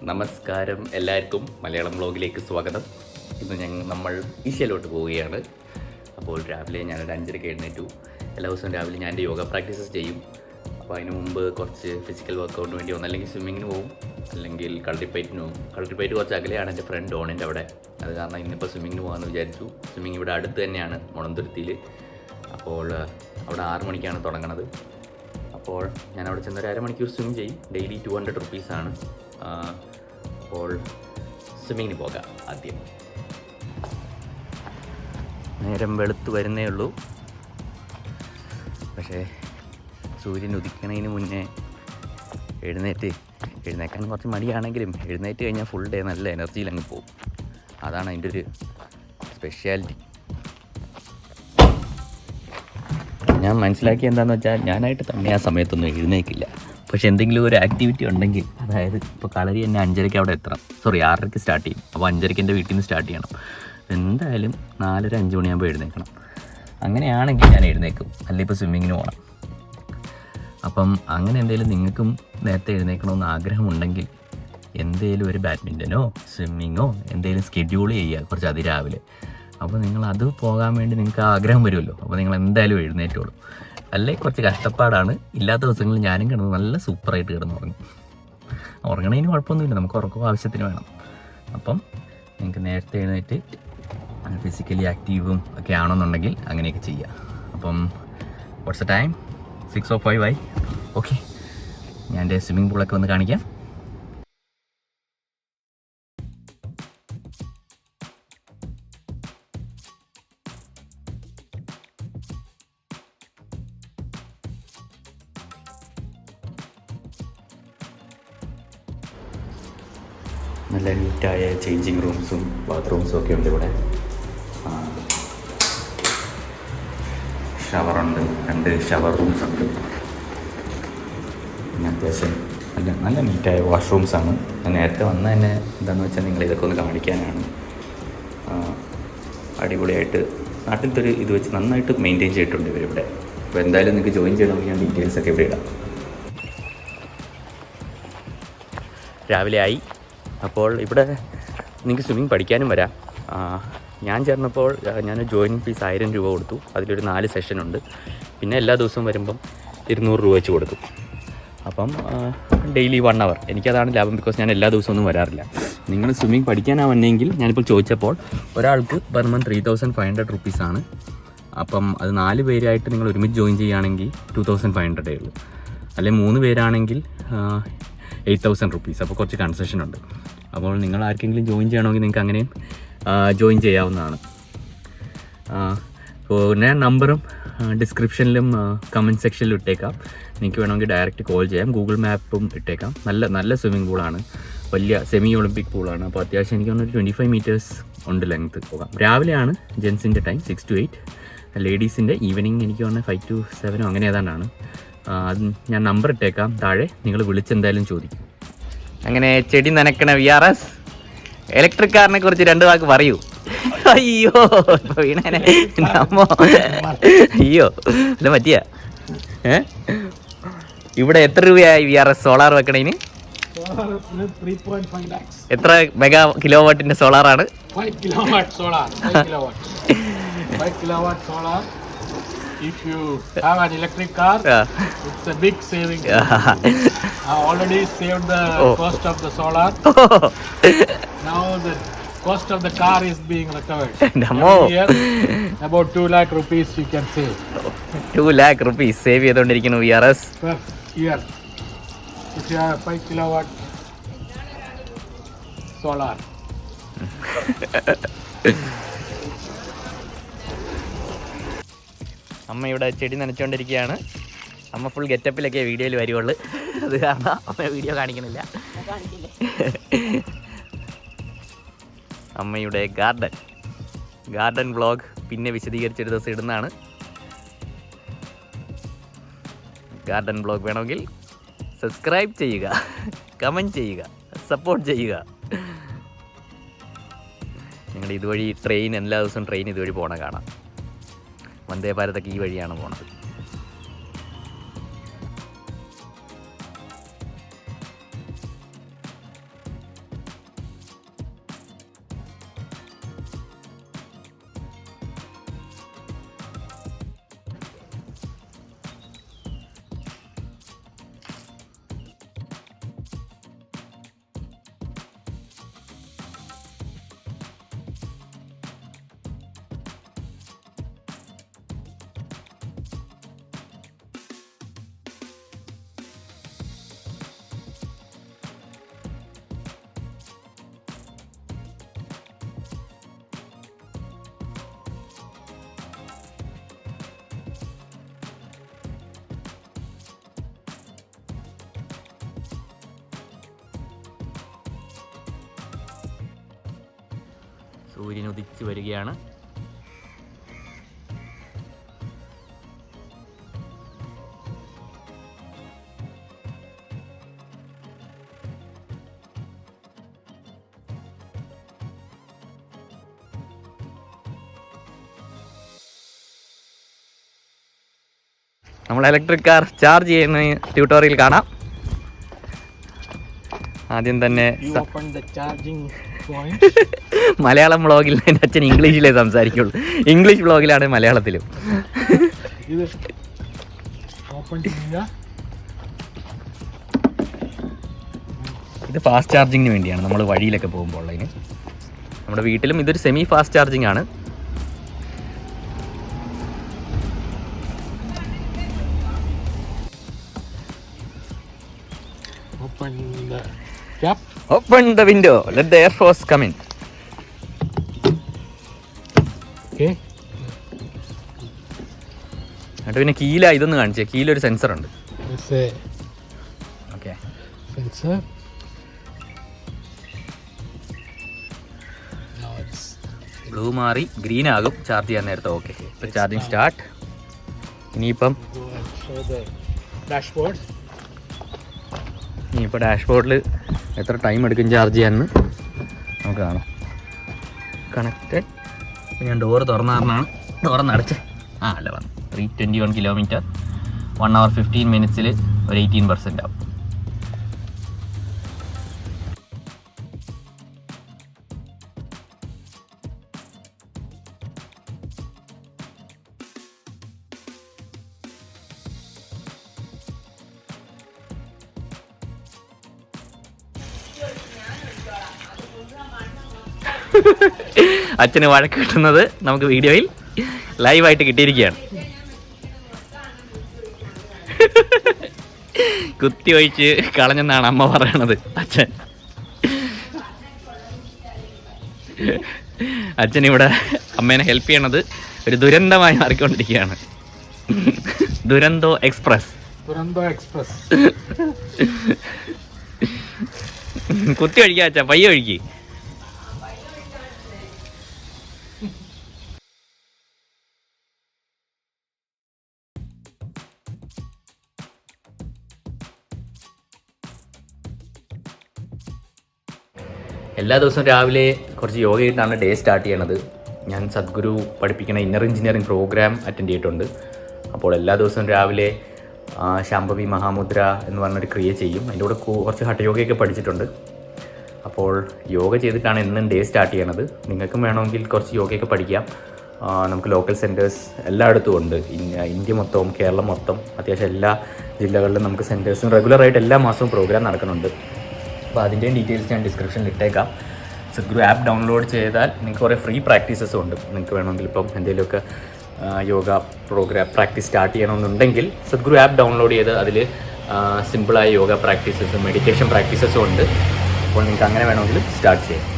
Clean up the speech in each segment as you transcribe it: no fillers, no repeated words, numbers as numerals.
നമസ്കാരം എല്ലാവർക്കും മലയാളം വ്ളോഗിലേക്ക് സ്വാഗതം. ഇന്ന് നമ്മൾ ഈശയിലോട്ട് പോവുകയാണ്. അപ്പോൾ രാവിലെ ഞാനൊരു 5:30 എഴുന്നേറ്റു. എല്ലാ ദിവസവും രാവിലെ ഞാൻ എൻ്റെ യോഗ പ്രാക്ടീസസ് ചെയ്യും. അപ്പോൾ അതിന് മുമ്പ് കുറച്ച് ഫിസിക്കൽ വർക്കൗട്ടിന് വേണ്ടി ഒന്നല്ലെങ്കിൽ സ്വിമ്മിങ്ങിന് പോകും, അല്ലെങ്കിൽ കളരിപ്പയറ്റിന് പോകും. കളരിപ്പയറ്റ് കുറച്ച് അകലെയാണ് എൻ്റെ ഫ്രണ്ട് ഓണിൻ്റെ അവിടെ. അത് കാരണം ഇന്നിപ്പോൾ സ്വിമ്മിങ്ങിന് പോകാമെന്ന് വിചാരിച്ചു. സ്വിമ്മിങ് ഇവിടെ അടുത്ത് തന്നെയാണ്, മുളന്തുരുത്തിയിൽ. അപ്പോൾ അവിടെ 6 മണിക്കാണ് തുടങ്ങുന്നത്. അപ്പോൾ ഞാൻ അവിടെ ചെന്നൊരു അരമണിക്കൂർ സ്വിം ചെയ്യും. ഡെയിലി 200 റുപ്പീസാണ്. അപ്പോൾ സ്വിമ്മിങ്ങിന് പോകാം. ആദ്യം നേരം വെളുത്ത് വരുന്നേ ഉള്ളൂ. പക്ഷേ സൂര്യൻ ഉദിക്കണതിന് മുന്നേ എഴുന്നേക്കാൻ കുറച്ച് മടിയാണെങ്കിലും എഴുന്നേറ്റ് കഴിഞ്ഞാൽ ഫുൾ ഡേ നല്ല എനർജിയിൽ അങ്ങ് പോകും. അതാണ് അതിൻ്റെ ഒരു സ്പെഷ്യാലിറ്റി. ഞാൻ മനസ്സിലാക്കിയ എന്താണെന്ന് വെച്ചാൽ, ഞാനായിട്ട് തന്നെ ആ സമയത്തൊന്നും എഴുന്നേക്കില്ല. പക്ഷെ എന്തെങ്കിലും ഒരു ആക്ടിവിറ്റി ഉണ്ടെങ്കിൽ, അതായത് ഇപ്പോൾ കളരി തന്നെ 5:30 അവിടെ എത്തണം, 6:30 സ്റ്റാർട്ട് ചെയ്യും. അപ്പോൾ 5:30 എൻ്റെ വീട്ടിൽ നിന്ന് സ്റ്റാർട്ട് ചെയ്യണം. എന്തായാലും 4:30 5 മണിയാകുമ്പോൾ എഴുന്നേക്കണം. അങ്ങനെയാണെങ്കിൽ ഞാൻ എഴുന്നേക്കും, അല്ലെങ്കിൽ ഇപ്പോൾ സ്വിമ്മിങ്ങിന് പോകണം. അപ്പം അങ്ങനെ എന്തെങ്കിലും നിങ്ങൾക്കും നേരത്തെ എഴുന്നേക്കണമെന്ന് ആഗ്രഹമുണ്ടെങ്കിൽ എന്തെങ്കിലും ഒരു ബാഡ്മിൻ്റനോ സ്വിമ്മിങ്ങോ എന്തെങ്കിലും സ്കെഡ്യൂൾ ചെയ്യുക കുറച്ച് അതിരാവിലെ. അപ്പോൾ നിങ്ങളത് പോകാൻ വേണ്ടി നിങ്ങൾക്ക് ആഗ്രഹം വരുമല്ലോ. അപ്പോൾ നിങ്ങൾ എന്തായാലും എഴുന്നേറ്റോളൂ. അല്ലെങ്കിൽ കുറച്ച് കഷ്ടപ്പാടാണ്. ഇല്ലാത്ത ദിവസങ്ങളിൽ ഞാനും കിടന്ന് നല്ല സൂപ്പറായിട്ട് കിടന്നുറങ്ങും. ഉറങ്ങണതിന് കുഴപ്പമൊന്നുമില്ല, നമുക്ക് ഉറക്കം ആവശ്യത്തിന് വേണം. അപ്പം നിങ്ങൾക്ക് നേരത്തെ എഴുന്നേറ്റ് ഫിസിക്കലി ആക്റ്റീവും ഒക്കെ ആണെന്നുണ്ടെങ്കിൽ അങ്ങനെയൊക്കെ ചെയ്യുക. അപ്പം വാട്ട്സ് എ ടൈം? 6:05 ആയി. ഓക്കെ, ഞാൻ എൻ്റെ സ്വിമ്മിംഗ് പൂളൊക്കെ ഒന്ന് കാണിക്കാം. നല്ല നീറ്റായ ചേഞ്ചിങ് റൂംസും ബാത്റൂംസും ഒക്കെ ഉണ്ട് ഇവിടെ. ഷവറുണ്ട്, 2 ഷവർ റൂംസ് ഉണ്ട്. പിന്നെ അത്യാവശ്യം നല്ല നീറ്റായ വാഷ്റൂംസാണ്. ഞാൻ നേരത്തെ വന്ന തന്നെ എന്താണെന്ന് വെച്ചാൽ നിങ്ങളിതൊക്കെ ഒന്ന് കാണിക്കാനാണ്. അടിപൊളിയായിട്ട് നാട്ടിലത്തെ ഒരു ഇത് വെച്ച് നന്നായിട്ട് മെയിൻറ്റെയിൻ ചെയ്തിട്ടുണ്ട് ഇവരിവിടെ. അപ്പോൾ എന്തായാലും നിങ്ങൾക്ക് ജോയിൻ ചെയ്യണമെങ്കിൽ ഞാൻ ഡീറ്റെയിൽസൊക്കെ ഇവിടെ ഇടാം. രാവിലെ ആയി. അപ്പോൾ ഇവിടെ നിങ്ങൾക്ക് സ്വിമ്മിങ് പഠിക്കാനും വരാം. ഞാൻ ചേർന്നപ്പോൾ ഞാൻ ജോയിനിങ് ഫീസ് 1000 രൂപ കൊടുത്തു. അതിലൊരു 4 സെഷനുണ്ട്. പിന്നെ എല്ലാ ദിവസവും വരുമ്പം 200 രൂപ വെച്ച് കൊടുക്കും. അപ്പം ഡെയിലി 1 അവർ. എനിക്കതാണ് ലാഭം, ബിക്കോസ് ഞാൻ എല്ലാ ദിവസവും ഒന്നും വരാറില്ല. നിങ്ങൾ സ്വിമ്മിങ് പഠിക്കാനാണ് വന്നെങ്കിൽ ഞാനിപ്പോൾ ചോദിച്ചപ്പോൾ ഒരാൾക്ക് പെർ മന്ത് 3500 റുപ്പീസാണ്. അപ്പം അത് 4 പേരായിട്ട് നിങ്ങൾ ഒരുമിച്ച് ജോയിൻ ചെയ്യുകയാണെങ്കിൽ 2500 ഉള്ളൂ. അല്ലെങ്കിൽ 3 പേരാണെങ്കിൽ 8000 റുപ്പീസ്. അപ്പോൾ കുറച്ച് കൺസെഷൻ ഉണ്ട്. അപ്പോൾ നിങ്ങൾ ആർക്കെങ്കിലും ജോയിൻ ചെയ്യണമെങ്കിൽ നിങ്ങൾക്ക് അങ്ങനെയും ജോയിൻ ചെയ്യാവുന്നതാണ്. ഞാൻ നമ്പറും ഡിസ്ക്രിപ്ഷനിലും കമൻറ്റ് സെക്ഷനിലും ഇട്ടേക്കാം. നിങ്ങൾക്ക് വേണമെങ്കിൽ ഡയറക്റ്റ് കോൾ ചെയ്യാം. ഗൂഗിൾ മാപ്പും ഇട്ടേക്കാം. നല്ല സ്വിമ്മിംഗ് പൂളാണ്, വലിയ സെമി ഒളിമ്പിക് പൂളാണ്. അപ്പോൾ അത്യാവശ്യം എനിക്ക് തോന്നുന്നു 25 മീറ്റേഴ്സ് ഉണ്ട് ലെങ്ത്ത് പോകാം. രാവിലെയാണ് ജെൻസിൻ്റെ ടൈം 6 to 8. ലേഡീസിൻ്റെ ഈവനിങ് എനിക്ക് തോന്നുന്നത് 5 to 7 അങ്ങനെ ഏതാണ്ടാണ്. അത് ഞാൻ നമ്പർ ഇട്ടേക്കാം താഴെ, നിങ്ങൾ വിളിച്ചെന്തായാലും ചോദിക്കും. അങ്ങനെ ചെടി നനക്കണ VRS ഇലക്ട്രിക് കാറിനെ കുറിച്ച് 2 വാക്ക് പറയൂ. അയ്യോ വീണേനെ നമ്മോ, അയ്യോ അല്ല പറ്റിയ. ഇവിടെ എത്ര രൂപയായി VRS സോളാർ വെക്കണേന്? എത്ര മെഗാ കിലോ വാട്ടിന്റെ സോളാറാണ്? 5 kilowatt solar. 5 kilowatt solar. If you have an electric car, it's a big saving. I already saved the cost of the solar. Now the cost of the car is being recovered. Every year, about 2 lakh rupees you can save. 2 lakh rupees save ചെയ്തുകൊണ്ടിരിക്കുന്നു VRS per year. If you have 5 kilowatt solar. അമ്മ ഇവിടെ ചെടി നനച്ചുകൊണ്ടിരിക്കുകയാണ്. അമ്മ full ഗെറ്റപ്പിലൊക്കെ വീഡിയോയിൽ വരുവുള്ളൂ. അത് കാരണം അമ്മ video കാണിക്കുന്നില്ല. അമ്മയുടെ ഗാർഡൻ വ്ളോഗ് പിന്നെ വിശദീകരിച്ചൊരു ദിവസം ഇടുന്നതാണ്. ഗാർഡൻ വ്ളോഗ് വേണമെങ്കിൽ സബ്സ്ക്രൈബ് ചെയ്യുക, കമൻറ്റ് ചെയ്യുക, സപ്പോർട്ട് ചെയ്യുക. ഞങ്ങളുടെ ഇതുവഴി എല്ലാ ദിവസവും ട്രെയിൻ ഇതുവഴി പോകണ കാണാം. വന്ദേ ഭാരതൊക്കെ ഈ വഴിയാണ് പോണത്. സൂര്യൻ ഉദിച്ച് വരികയാണ്. നമ്മൾ ഇലക്ട്രിക് കാർ ചാർജ് ചെയ്യുന്ന ട്യൂട്ടോറിയൽ കാണാം. ആദ്യം തന്നെ മലയാളം വ്ളോഗിൽ എൻ്റെ അച്ഛൻ ഇംഗ്ലീഷിലേ സംസാരിക്കുള്ളൂ. ഇംഗ്ലീഷ് വ്ളോഗിലാണ് മലയാളത്തിലും. ഇത് ഫാസ്റ്റ് ചാർജിങ്ങിന് വേണ്ടിയാണ്, നമ്മൾ വഴിയിലൊക്കെ പോകുമ്പോൾ ഉള്ളതിന്. നമ്മുടെ വീട്ടിലും ഇതൊരു സെമി ഫാസ്റ്റ് ചാർജിങ് ആണ്. Open the window. Let the air force come in. Okay. എന്നിട്ട് പിന്നെ കീല ഇതൊന്ന് കാണിച്ചേ. കീലൊരു സെൻസർ ഉണ്ട്. Okay, sensor. ബ്ലൂ മാറി ഗ്രീൻ ആകും ചാർജ് ചെയ്യാൻ നേരത്തെ. ഓക്കെ, ഇപ്പം ചാർജിങ് സ്റ്റാർട്ട്. ഇനിയിപ്പം ഡാഷ്ബോർഡിൽ എത്ര ടൈം എടുക്കും ചാർജ് ചെയ്യാമെന്ന് നമുക്ക് കാണാം. കണക്റ്റഡ്. ഞാൻ ഡോറ് തുറന്നാറിനാണ് തുറന്നടച്ച്. അല്ല വന്നു 321 കിലോമീറ്റർ 1 hour 15 minutes ഒരു 18% ആവും. അച്ഛന് വഴക്ക് കിട്ടുന്നത് നമുക്ക് വീഡിയോയിൽ ലൈവായിട്ട് കിട്ടിയിരിക്കുകയാണ്. കുത്തി ഒഴിച്ച് കളഞ്ഞെന്നാണ് അമ്മ പറയണത്. അച്ഛനിവിടെ അമ്മേനെ ഹെൽപ്പ് ചെയ്യണത് ഒരു ദുരന്തമായി മാറിക്കൊണ്ടിരിക്കുകയാണ്. ദുരന്തോ എക്സ്പ്രസ്. കുത്തി ഒഴിക്കാ അച്ഛാ, പയ്യെ ഒഴുക്കി. എല്ലാ ദിവസവും രാവിലെ കുറച്ച് യോഗയായിട്ടാണ് ഡേ സ്റ്റാർട്ട് ചെയ്യണത്. ഞാൻ സദ്ഗുരു പഠിപ്പിക്കുന്ന ഇന്നർ എഞ്ചിനീയറിംഗ് പ്രോഗ്രാം അറ്റൻഡ് ചെയ്തിട്ടുണ്ട്. അപ്പോൾ എല്ലാ ദിവസവും രാവിലെ ശാംഭവി മഹാമുദ്ര എന്ന് പറഞ്ഞൊരു ക്രിയ ചെയ്യും. അതിൻ്റെ കൂടെ കുറച്ച് ഹഠയോഗയൊക്കെ പഠിച്ചിട്ടുണ്ട്. അപ്പോൾ യോഗ ചെയ്തിട്ടാണ് എന്നും ഡേ സ്റ്റാർട്ട് ചെയ്യണത്. നിങ്ങൾക്കും വേണമെങ്കിൽ കുറച്ച് യോഗയൊക്കെ പഠിക്കാം. നമുക്ക് ലോക്കൽ സെൻറ്റേഴ്സ് എല്ലായിടത്തും ഉണ്ട്. ഇന്ത്യ മൊത്തവും കേരളം മൊത്തം അത്യാവശ്യം എല്ലാ ജില്ലകളിലും നമുക്ക് സെൻറ്റേഴ്സും റെഗുലറായിട്ട് എല്ലാ മാസവും പ്രോഗ്രാം നടക്കുന്നുണ്ട്. അപ്പോൾ അതിൻ്റെയും ഡീറ്റെയിൽസ് ഞാൻ ഡിസ്ക്രിപ്ഷനിൽ ഇട്ടേക്കാം. സദ്ഗുരു ആപ്പ് ഡൗൺലോഡ് ചെയ്താൽ നിങ്ങൾക്ക് കുറേ ഫ്രീ പ്രാക്ടീസസും ഉണ്ട്. നിങ്ങൾക്ക് വേണമെങ്കിൽ ഇപ്പം എന്തെങ്കിലുമൊക്കെ യോഗ പ്രോഗ്രാം പ്രാക്ടീസ് സ്റ്റാർട്ട് ചെയ്യണമെന്നുണ്ടെങ്കിൽ സദ്ഗുരു ആപ്പ് ഡൗൺലോഡ് ചെയ്ത് അതിൽ സിമ്പിളായ യോഗ പ്രാക്ടീസസും മെഡിറ്റേഷൻ പ്രാക്ടീസസും ഉണ്ട്. അപ്പോൾ നിങ്ങൾക്ക് അങ്ങനെ വേണമെങ്കിൽ സ്റ്റാർട്ട് ചെയ്യാം.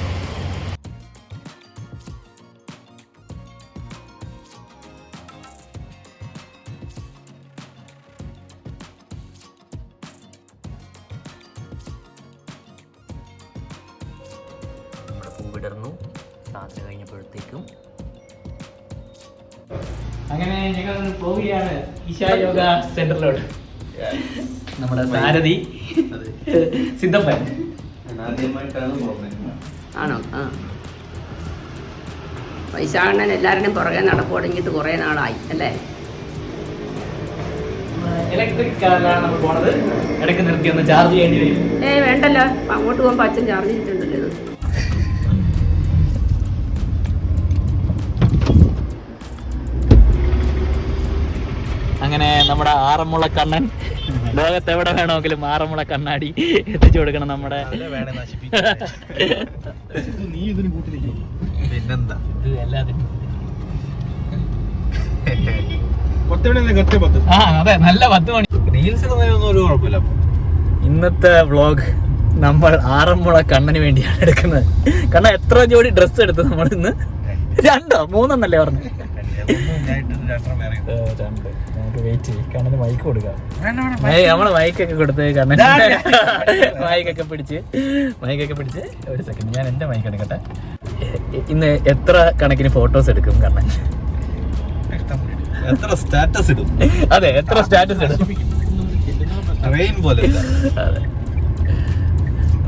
വിടർന്നു സാധന കഴിഞ്ഞപ്പോഴത്തേക്കും അങ്ങനെ ഞങ്ങൾ പോവുകയാണ് ഈശാ യോഗ സെന്ററിലോട്ട്. നമ്മുടെ സാരഥി സിദ്ധപ്പൻ ആണോ? ആ, വൈശാഖണ്ണൻ എല്ലാവരുടെയും പുറകെ നടപ്പ് തുടങ്ങിയിട്ട് കുറേ നാളായി അല്ലേ? ഇലക്ട്രിക് കാറിലാണ് നമ്മൾ പോണത്. ഇടയ്ക്ക് നിർത്തി ഒന്ന് ചാർജ് ചെയ്യേണ്ടി വരും. വേണ്ടല്ലോ, അങ്ങോട്ട് പോകുമ്പോൾ അച്ഛൻ ചാർജ് ചെയ്തിട്ടുണ്ടല്ലോ. ഇത് അങ്ങനെ നമ്മുടെ ആറന്മുള കണ്ണൻ ലോകത്ത് എവിടെ വേണമെങ്കിലും ആറന്മുള കണ്ണാടി എത്തിച്ചു കൊടുക്കണം. നമ്മുടെ പിന്നെന്താ എല്ലാത്തിനും അതെ, നല്ല 10 മണി റീൽസ് ഒന്നും ഒരു കുഴപ്പമില്ല. ഇന്നത്തെ വ്ളോഗ് നമ്മൾ ആറന്മുള കണ്ണന് വേണ്ടിയാണ് എടുക്കുന്നത്. കാരണം എത്ര ജോഡി ഡ്രസ്സ് എടുത്തു നമ്മൾ ഇന്ന്? 2 3 എന്നല്ലേ പറഞ്ഞു? 2. നമുക്ക് വെയിറ്റ് ചെയ്യും. കണ്ണന് മൈക്ക് കൊടുക്കാം. നമ്മള് മൈക്കൊക്കെ കൊടുത്ത് കണ്ണൻ മൈക്കൊക്കെ പിടിച്ച് ഒരു സെക്കൻഡ് ഞാൻ എൻ്റെ മൈക്ക് എടുക്കട്ടെ. ഇന്ന് എത്ര കണക്കിന് ഫോട്ടോസ് എടുക്കും കണ്ണൻ? എത്ര സ്റ്റാറ്റസ് ഇടും? അതെ, എത്ര സ്റ്റാറ്റസ് ഇടും? ട്രെയിൻ പോലെ. അതെ,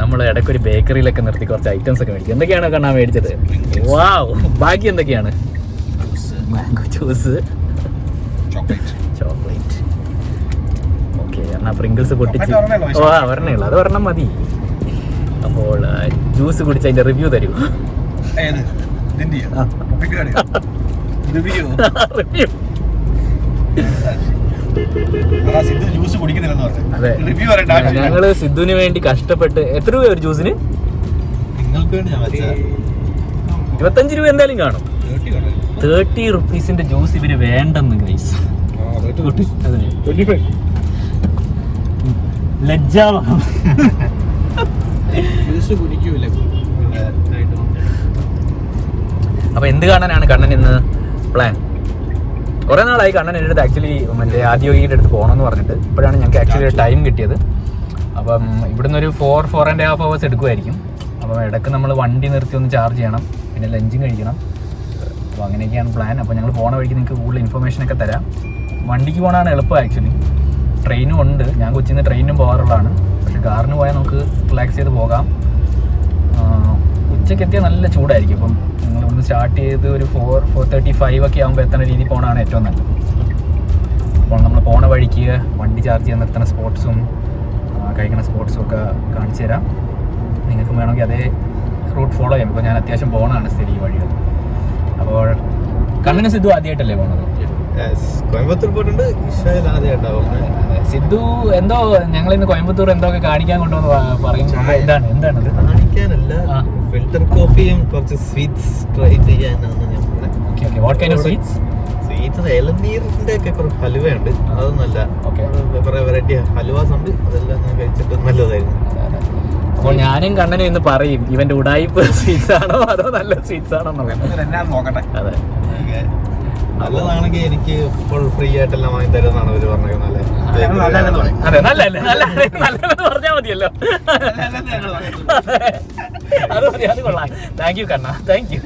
നമ്മൾ ഇടയ്ക്കൊരു ബേക്കറിയിലൊക്കെ നിർത്തി കുറച്ച് ഐറ്റംസ് ഒക്കെ മേടിക്കും. എന്തൊക്കെയാണ് കണ്ണാൻ മേടിച്ചത്? വാവ്, ബാക്കി എന്തൊക്കെയാണ്? Mango juice, chocolate. ഓക്കെ, എന്നാൽ പ്രിങ്കിൾസ് പൊട്ടിച്ച്. ഓ, ഒരെണ്ണേ ഉള്ളൂ, അത് ഒരെണ്ണം മതി. അപ്പോൾ ജ്യൂസ് കുടിച്ച് അതിന്റെ റിവ്യൂ തരൂ. റിവ്യൂ അതെ, ഞങ്ങള് സിദ്ധുവിന് വേണ്ടി കഷ്ടപ്പെട്ട്. എത്ര രൂപ ഒരു ജ്യൂസിന്? നിങ്ങൾക്ക് വേണ്ടി ഞാൻ വെച്ചാ 25 രൂപ എന്തായാലും കാണും. 30 റുപ്പീസിന്റെ ജ്യൂസ് ഇവര് വേണ്ടെന്ന് ഗൈസ്. ലജ്ജാവാണ്. അപ്പൊ എന്ത് കാണാനാണ് കണ്ണൻ ഇന്ന് പ്ലാൻ? കുറെ നാളായി കണ്ണൻ എൻ്റെ അടുത്ത് ആക്ച്വലി മറ്റേ ആദ്യോഗിയുടെ അടുത്ത് പോകണമെന്ന് പറഞ്ഞിട്ട്. ഇപ്പോഴാണ് ഞങ്ങൾക്ക് ആക്ച്വലി ടൈം കിട്ടിയത്. അപ്പം ഇവിടുന്ന് ഒരു 4.5 hours എടുക്കുമായിരിക്കും. അപ്പം ഇടയ്ക്ക് നമ്മൾ വണ്ടി നിർത്തി ഒന്ന് ചാർജ് ചെയ്യണം, പിന്നെ ലഞ്ചും കഴിക്കണം. അപ്പോൾ അങ്ങനെയൊക്കെയാണ് പ്ലാൻ. അപ്പോൾ ഞങ്ങൾ പോണ വഴിക്ക് നിങ്ങൾക്ക് കൂടുതൽ ഇൻഫർമേഷനൊക്കെ തരാം. വണ്ടിക്ക് പോകണതാണ് എളുപ്പം ആക്ച്വലി. ട്രെയിനും ഉണ്ട്, ഞാൻ കൊച്ചിയിൽ നിന്ന് ട്രെയിനും പോകാറുള്ളതാണ്. പക്ഷേ കാറിന് പോയാൽ നമുക്ക് റിലാക്സ് ചെയ്ത് പോകാം. ഉച്ചയ്ക്ക് എത്തിയാൽ നല്ല ചൂടായിരിക്കും. അപ്പം നിങ്ങൾ ഇവിടുന്ന് സ്റ്റാർട്ട് ചെയ്ത് ഒരു 4:35 ഒക്കെ ആകുമ്പോൾ എത്തുന്ന രീതിയിൽ പോകണതാണ് ഏറ്റവും നല്ലത്. അപ്പോൾ നമ്മൾ പോണ വഴിക്ക് വണ്ടി ചാർജ് ചെയ്യാൻ നിർത്തുന്ന സ്പോട്ട്സും കഴിക്കുന്ന സ്പോട്ട്സും ഒക്കെ കാണിച്ചു തരാം. നിങ്ങൾക്ക് വേണമെങ്കിൽ അതേ റൂട്ട് ഫോളോ ചെയ്യാം. ഇപ്പോൾ ഞാൻ അത്യാവശ്യം പോകണതാണ് സ്ഥിതി ഈ വഴികൾ. അപ്പോൾ കണ്ണന് സിദ്ധു ആദ്യമായിട്ടല്ലേ പോണത്? കോയമ്പത്തൂർ പോയിട്ടുണ്ട്, ആദ്യമായിട്ടാവും. സിദ്ധു എന്തോ ഞങ്ങളിന്ന് കോയമ്പത്തൂർ എന്തോ ഒക്കെ കാണിക്കാൻ കൊണ്ടുവന്ന് പറയുന്നത്. എന്താണത്? കാണിക്കാനല്ല, ഫിൽറ്റർ കോഫിയും കുറച്ച് സ്വീറ്റ്സ് ട്രൈ ചെയ്യാനാണ് ഞാൻ പറഞ്ഞത്. Okay, what kind of sweets? Sweets ഇളനീരിന്റെ ഒക്കെ കുറച്ച് ഹലുവയുണ്ട്, അതൊന്നല്ല. കുറെ വെറൈറ്റി ഹലുവാസ് ഉണ്ട്, അതെല്ലാം ഞാൻ കഴിച്ചിട്ട് നല്ലതായിരുന്നു. അപ്പോൾ ഞാനും കണ്ണനും ഇന്ന് പറയും ഇവന്റെ ഉടായിപ്പ് സ്വീറ്റ്സ് ആണോ അതോ നല്ല സ്വീറ്റ്സ് ആണോ നോക്കട്ടെ. അതെ, നല്ലതാണെങ്കിൽ എനിക്ക് ഫുൾ ഫ്രീ ആയിട്ടെല്ലാം വാങ്ങി തരുമെന്നാണ് അവര് പറഞ്ഞത്. അതെ, നല്ലതെന്ന് പറഞ്ഞാൽ മതിയല്ലോ. അത് മതി, അത് കൊള്ളാം. Thank you Kanna, thank you.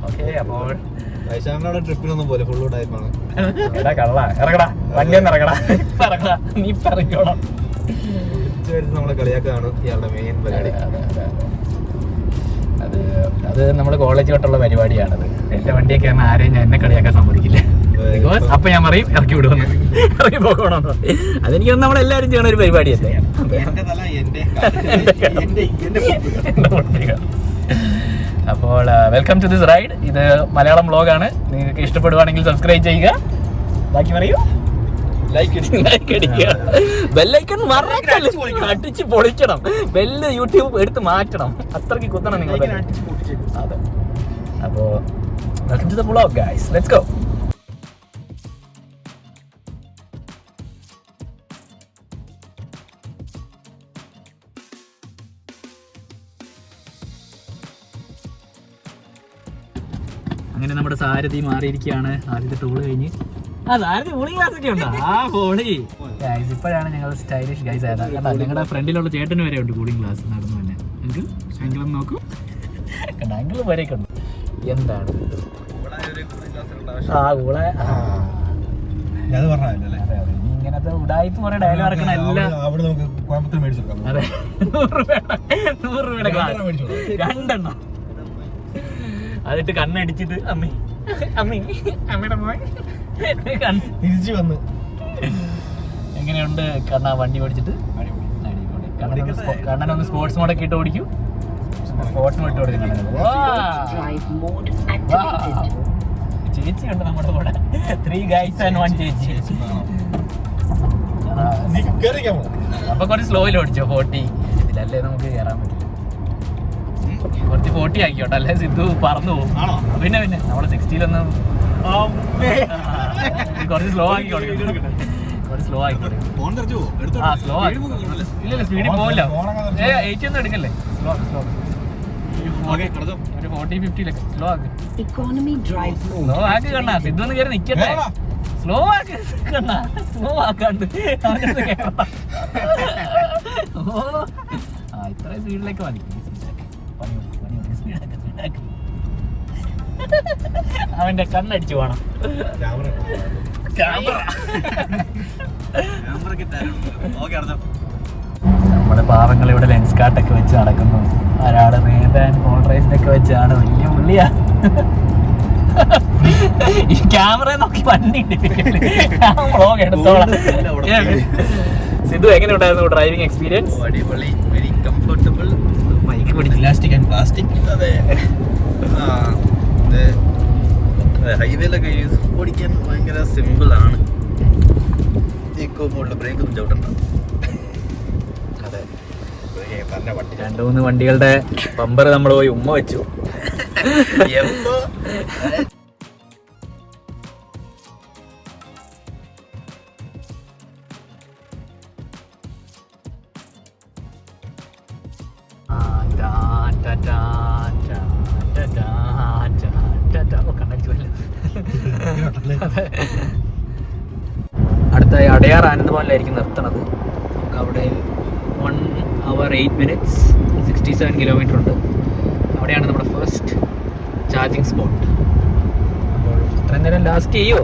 Okay, അപ്പോൾ വൈശാഖിനോടെ ട്രിപ്പിനൊന്നും പോലെ ഫുൾ ടൈപ്പാണ്. എടാ കള്ള, ഇറങ്ങടാ, വണ്ടിയൊന്നും ഇറങ്ങടാ, ഇറങ്ങടാ, നീ പറഞ്ഞോളാം. നമ്മളെ കളിയാക്കാണ് ഇയാളുടെ മെയിൻ പരിപാടി. അത് നമ്മുടെ കോളേജ് തൊട്ടുള്ള പരിപാടിയാണത്. എന്റെ വണ്ടിയൊക്കെ ആണ് ആരെയും എന്നെ കളിയാക്കാൻ സമ്മതിക്കില്ല. ബിക്കോസ് അപ്പൊ ഞാൻ പറയും ഇറക്കി വിടുമെന്ന്, ഇറക്കി പോകണമെന്ന്. അതെനിക്ക് നമ്മളെല്ലാവരും ചെയ്യണ ഒരു പരിപാടിയല്ലേ. അപ്പോൾ വെൽക്കം ടു ദിസ് റൈഡ്. ഇത് മലയാളം വ്ളോഗാണ്. നിങ്ങൾക്ക് ഇഷ്ടപ്പെടുവാണെങ്കിൽ സബ്സ്ക്രൈബ് ചെയ്യുക. ബാക്കി പറയൂ, ലൈക്ക് അടിക്കുക, ബെല്ലൈക്കൺ അടിച്ച് പൊളിക്കണം. ബെല്ല് യൂട്യൂബ് എടുത്ത് മാറ്റണം, അത്രയ്ക്ക് കുത്തണം നിങ്ങൾ. അതെ, അപ്പോൾ welcome to the vlog guys, let's go. അങ്ങനെ നമ്മുടെ സാരഥി മാറിയിരിക്കുകയാണ്. ആദ്യത്തെ ടൂള് കഴിഞ്ഞ് സാരഥി കൂളിംഗ് ഗ്ലാസ് ഒക്കെ ഉണ്ടോ? ആ പൊളി ഗൈസ്. ഇപ്പോഴാണ് ഞങ്ങൾ സ്റ്റൈലിഷ് ഗൈസ് ആയതാ. കേട്ടോ, ഞങ്ങളുടെ ഫ്രണ്ടിലുള്ള ചേട്ടന് വരെ ഉണ്ട് കൂളിംഗ് ഗ്ലാസ് നടന്നു തന്നെ. എങ്കിലും നോക്കൂ, കണ്ടോ, എങ്കിലും വരെയൊക്കെ ഉണ്ട്. എന്താണ് ഇങ്ങനത്തെ ഉടായ്പ കുറെ ഡയലോഗ് ഇറക്കണ എല്ലാം. അതെ, 100 രൂപയുടെ ഗ്ലാസ് 2 എണ്ണം. അതിട്ട് കണ്ണടിച്ചിട്ട് അമ്മി അമ്മയുടെ മോൻ തിരിച്ചു വന്ന്. എങ്ങനെയുണ്ട് കണ്ണ വണ്ടി ഓടിച്ചിട്ട്? കണ്ണനൊന്ന് സ്പോർട്സ് മോഡൊക്കെ ഇട്ട് ഓടിക്കൂ. സ്പോർട്സ് മോഡ് ഇട്ട് ഓടിക്കും. ചേച്ചി ഉണ്ട് നമ്മുടെ കൂടെ. 3 guys and 1 ചേച്ചി. അപ്പൊ കുറച്ച് സ്ലോയിൽ ഓടിച്ചോ. 40 ഇതിലല്ലേ നമുക്ക് കയറാൻ പറ്റില്ല. കുറച്ച് 40 ആക്കിയോട്ടെ, അല്ലെ സിദ്ധു പറന്നു പോകും. പിന്നെ നമ്മള് 60-ലൊന്നും കുറച്ച് സ്ലോ ആക്കി കൊടുക്കും. കുറച്ച് സ്ലോ ആക്കി കൊടുക്കും. ആ, സ്ലോ ആക്കി. ഇല്ലല്ല, സ്പീഡിൽ പോവില്ല. 80 ഒന്നും എടുക്കല്ലേ. സ്ലോ ഒരു 40-50 സ്ലോ ആക്കി. സ്ലോ ആക്കി കണ്ണാ, സിദ്ധു ഒന്ന് കയറി നിക്കട്ടെ. സ്ലോ ആക്കി കണ്ണാ, സ്ലോ ആക്കാണ്ട് ഇത്രയും സ്പീഡിലേക്ക് മതി. സ്പീഡൊക്കെ അവന്റെ കണ്ണടിച്ചു പോണം. നമ്മുടെ പാവങ്ങൾ ഇവിടെ ലെൻസ് കാർട്ടൊക്കെ വെച്ച് നടക്കുന്നു. ഒരാള് റേബാൻ പോളറൈസിനൊക്കെ വെച്ചാണ്. വലിയ പുള്ളിയാ. ഈ ക്യാമറ നോക്കി വണ്ടി എടുത്തോളാം. സിദ്ധു എങ്ങനെ ഉണ്ടായിരുന്നു ഡ്രൈവിംഗ് എക്സ്പീരിയൻസ്? അടിപൊളി, വെരി കംഫർട്ടബിൾ. മൈക്ക് പിടിച്ച് ഇലാസ്റ്റിക് ആൻഡ് പ്ലാസ്റ്റിക്. അതെ, ഹൈവേയിലൊക്കെ ഓടിക്കാൻ ഭയങ്കര സിമ്പിൾ ആണ്. ഈക്കോ മോഡിൽ ബ്രേക്ക് ഒന്നും ചവിട്ടണ്ട. അതെ, തന്നെ വണ്ടി 2-3 വണ്ടികളുടെ ബമ്പർ നമ്മൾ പോയി ഉമ്മ വെച്ചു. എപ്പോ അടുത്തായി അടയാർ ആനന്ദഭവനിലായിരിക്കും നിർത്തണത്. നമുക്ക് അവിടെ 1 hour 8 minutes 67 kilometer ഉണ്ട്. അവിടെയാണ് നമ്മുടെ ഫസ്റ്റ് ചാർജിങ് സ്പോട്ട്. അപ്പോൾ അത്രയും നേരം ലാസ്റ്റ് ചെയ്യുമോ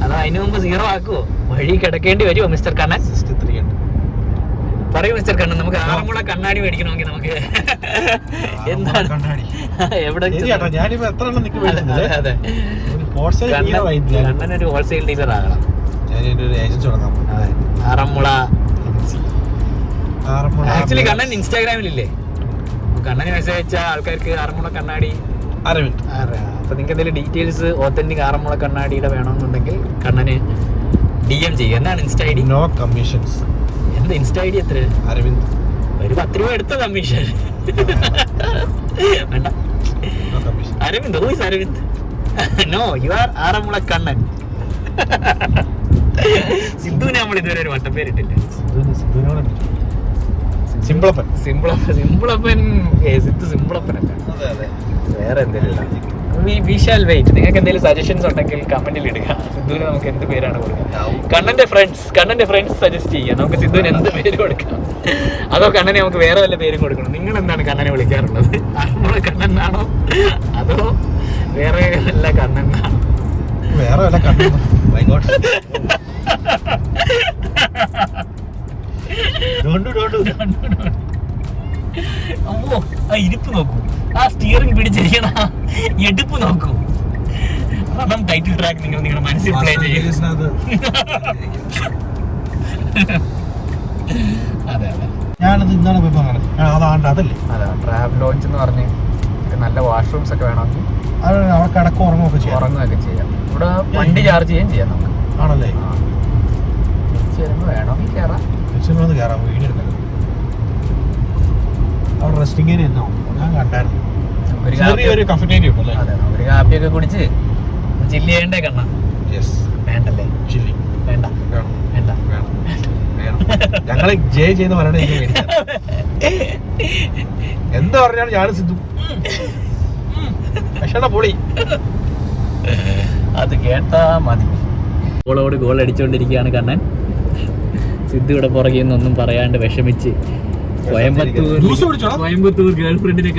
അതോ അതിന് മുമ്പ് 0 ആക്കുമോ? വഴി കിടക്കേണ്ടി വരുമോ മിസ്റ്റർ കണ്ണൻ? 63 ഉണ്ട്. പറയൂ മിസ്റ്റർ കണ്ണൻ, നമുക്ക് ആറന്മുള കണ്ണാടി മേടിക്കണമെങ്കിൽ നമുക്ക് എന്താണ് എവിടെ? ഞാനിപ്പോ എത്ര എണ്ണം നിൽക്കും. അതെ, കണ്ണൻ ഒരു ഹോൾസെയിൽ ഡീലർ ആകണം. ഞാനൊരു ഏജൻസി തുടങ്ങാം. അതെ, ആറന്മുള. ആക്ച്വലി കണ്ണൻ ഇൻസ്റ്റാഗ്രാമിലില്ലേ? കണ്ണന് മെസ്സേജ് അയച്ചാൽ ആൾക്കാർക്ക് ആറന്മുള കണ്ണാടി അരവിന്ദ്. അപ്പൊ നിങ്ങൾക്ക് എന്തെങ്കിലും ഡീറ്റെയിൽസ് ഓത്തന്റിക് ആറന്മുള കണ്ണാടിയുടെ വേണമെന്നുണ്ടെങ്കിൽ കണ്ണന് DM ചെയ്യും. എന്താണ് ഇൻസ്റ്റ ID? No commissions. എന്താ ഇൻസ്റ്റ ID എത്ര? അരവിന്ദ്. ഒരു 10 രൂപ എടുത്ത കമ്മീഷൻ വേണ്ട. Aravind, who is Aravind? No, you are Aranmula Kannan. സിദ്ധുവിനെ നമ്മൾ ഇതുവരെ ഒരു വട്ടപ്പേരിട്ടില്ല. സിമ്പിളപ്പൻ. സിമ്പിളപ്പൻ. സിദ്ധു സിമ്പിളപ്പനല്ല, വേറെ എന്തെങ്കിലും. വിശാൽ വെയിറ്റ്. നിങ്ങൾക്ക് എന്തെങ്കിലും സജഷൻസ് ഉണ്ടെങ്കിൽ കമന്റിൽ ഇടുക. സിദ്ധുവിന് നമുക്ക് എന്ത് പേരാണ് കൊടുക്കുക? കണ്ണന്റെ ഫ്രണ്ട്സ് സജസ്റ്റ് ചെയ്യാം. നമുക്ക് സിദ്ധുവിന് എന്ത് പേര് കൊടുക്കാം? അതോ കണ്ണനെ നമുക്ക് വേറെ വല്ല പേരും കൊടുക്കണം? നിങ്ങൾ എന്താണ് കണ്ണനെ വിളിക്കാറുള്ളത്? ആറന്മുള കണ്ണൻ ആണോ അതോ വേറെ വല്ല കണ്ണൻ ആണോ? വേറെ വല്ല കണ്ണൻ. അമ്മോ, ആ ഇരിപ്പ് നോക്കൂ, ആ സ്റ്റിയറിംഗ് പിടിച്ചിരിക്കണ എടുപ്പ് നോക്കൂ. അതാണ് ടൈറ്റിൽ ട്രാക്ക് നിങ്ങൾ നിങ്ങളുടെ മനസ്സിൽ പ്ലേ ചെയ്യും. അതെ അതെ, ഞാനത് ഇന്നാണ് പോയപ്പോ അതാണ്ട് അതല്ലേ. അതെ, ട്രാവൽ ലോഞ്ച് എന്ന് പറഞ്ഞ് നല്ല വാഷ്റൂംസ് ഒക്കെ വേണമെങ്കിൽ അവിടെ കിടക്കും ഉറങ്ങുമൊക്കെ ചെയ്യാം. ഉറങ്ങുകയൊക്കെ ചെയ്യാം. ഇവിടെ വണ്ടി ചാർജ് ചെയ്യുകയും ചെയ്യാം നമുക്ക്. ആണല്ലേ? തിരിച്ചു വരുമ്പോൾ വേണമെങ്കിൽ കയറാം. തിരിച്ചു കയറാം. വീഡിയോ എടുക്കാം. അവിടെ റെസ്റ്റിംഗ് ഏരിയ എന്നോ ഞാൻ കണ്ടായിരുന്നു. ഒരു കഫറ്റേരിയ ഉണ്ടല്ലേ? അതെ, ഒരു കാപ്പിയൊക്കെ കുടിച്ച് ചില്ലി ചെയ്യണ്ടേ കണ്ണ? വേണ്ടല്ലേ? ചില്ലി വേണ്ട, വേണ്ട, ഞങ്ങള് ജയ് ചെയ്യുന്ന പറയണേ. എന്താ പറഞ്ഞാലും ഞാൻ സിദ്ധു പക്ഷേ പൊളി. അത് കേട്ടാ മതി. ഗോളോട് ഗോൾ അടിച്ചുകൊണ്ടിരിക്കുകയാണ് കണ്ണൻ. സിദ്ധു ഇവിടെ പുറകെ ഒന്നും പറയാണ്ട് വിഷമിച്ച് കോയമ്പത്തൂർ ഗേൾഫ്രണ്ടിനെ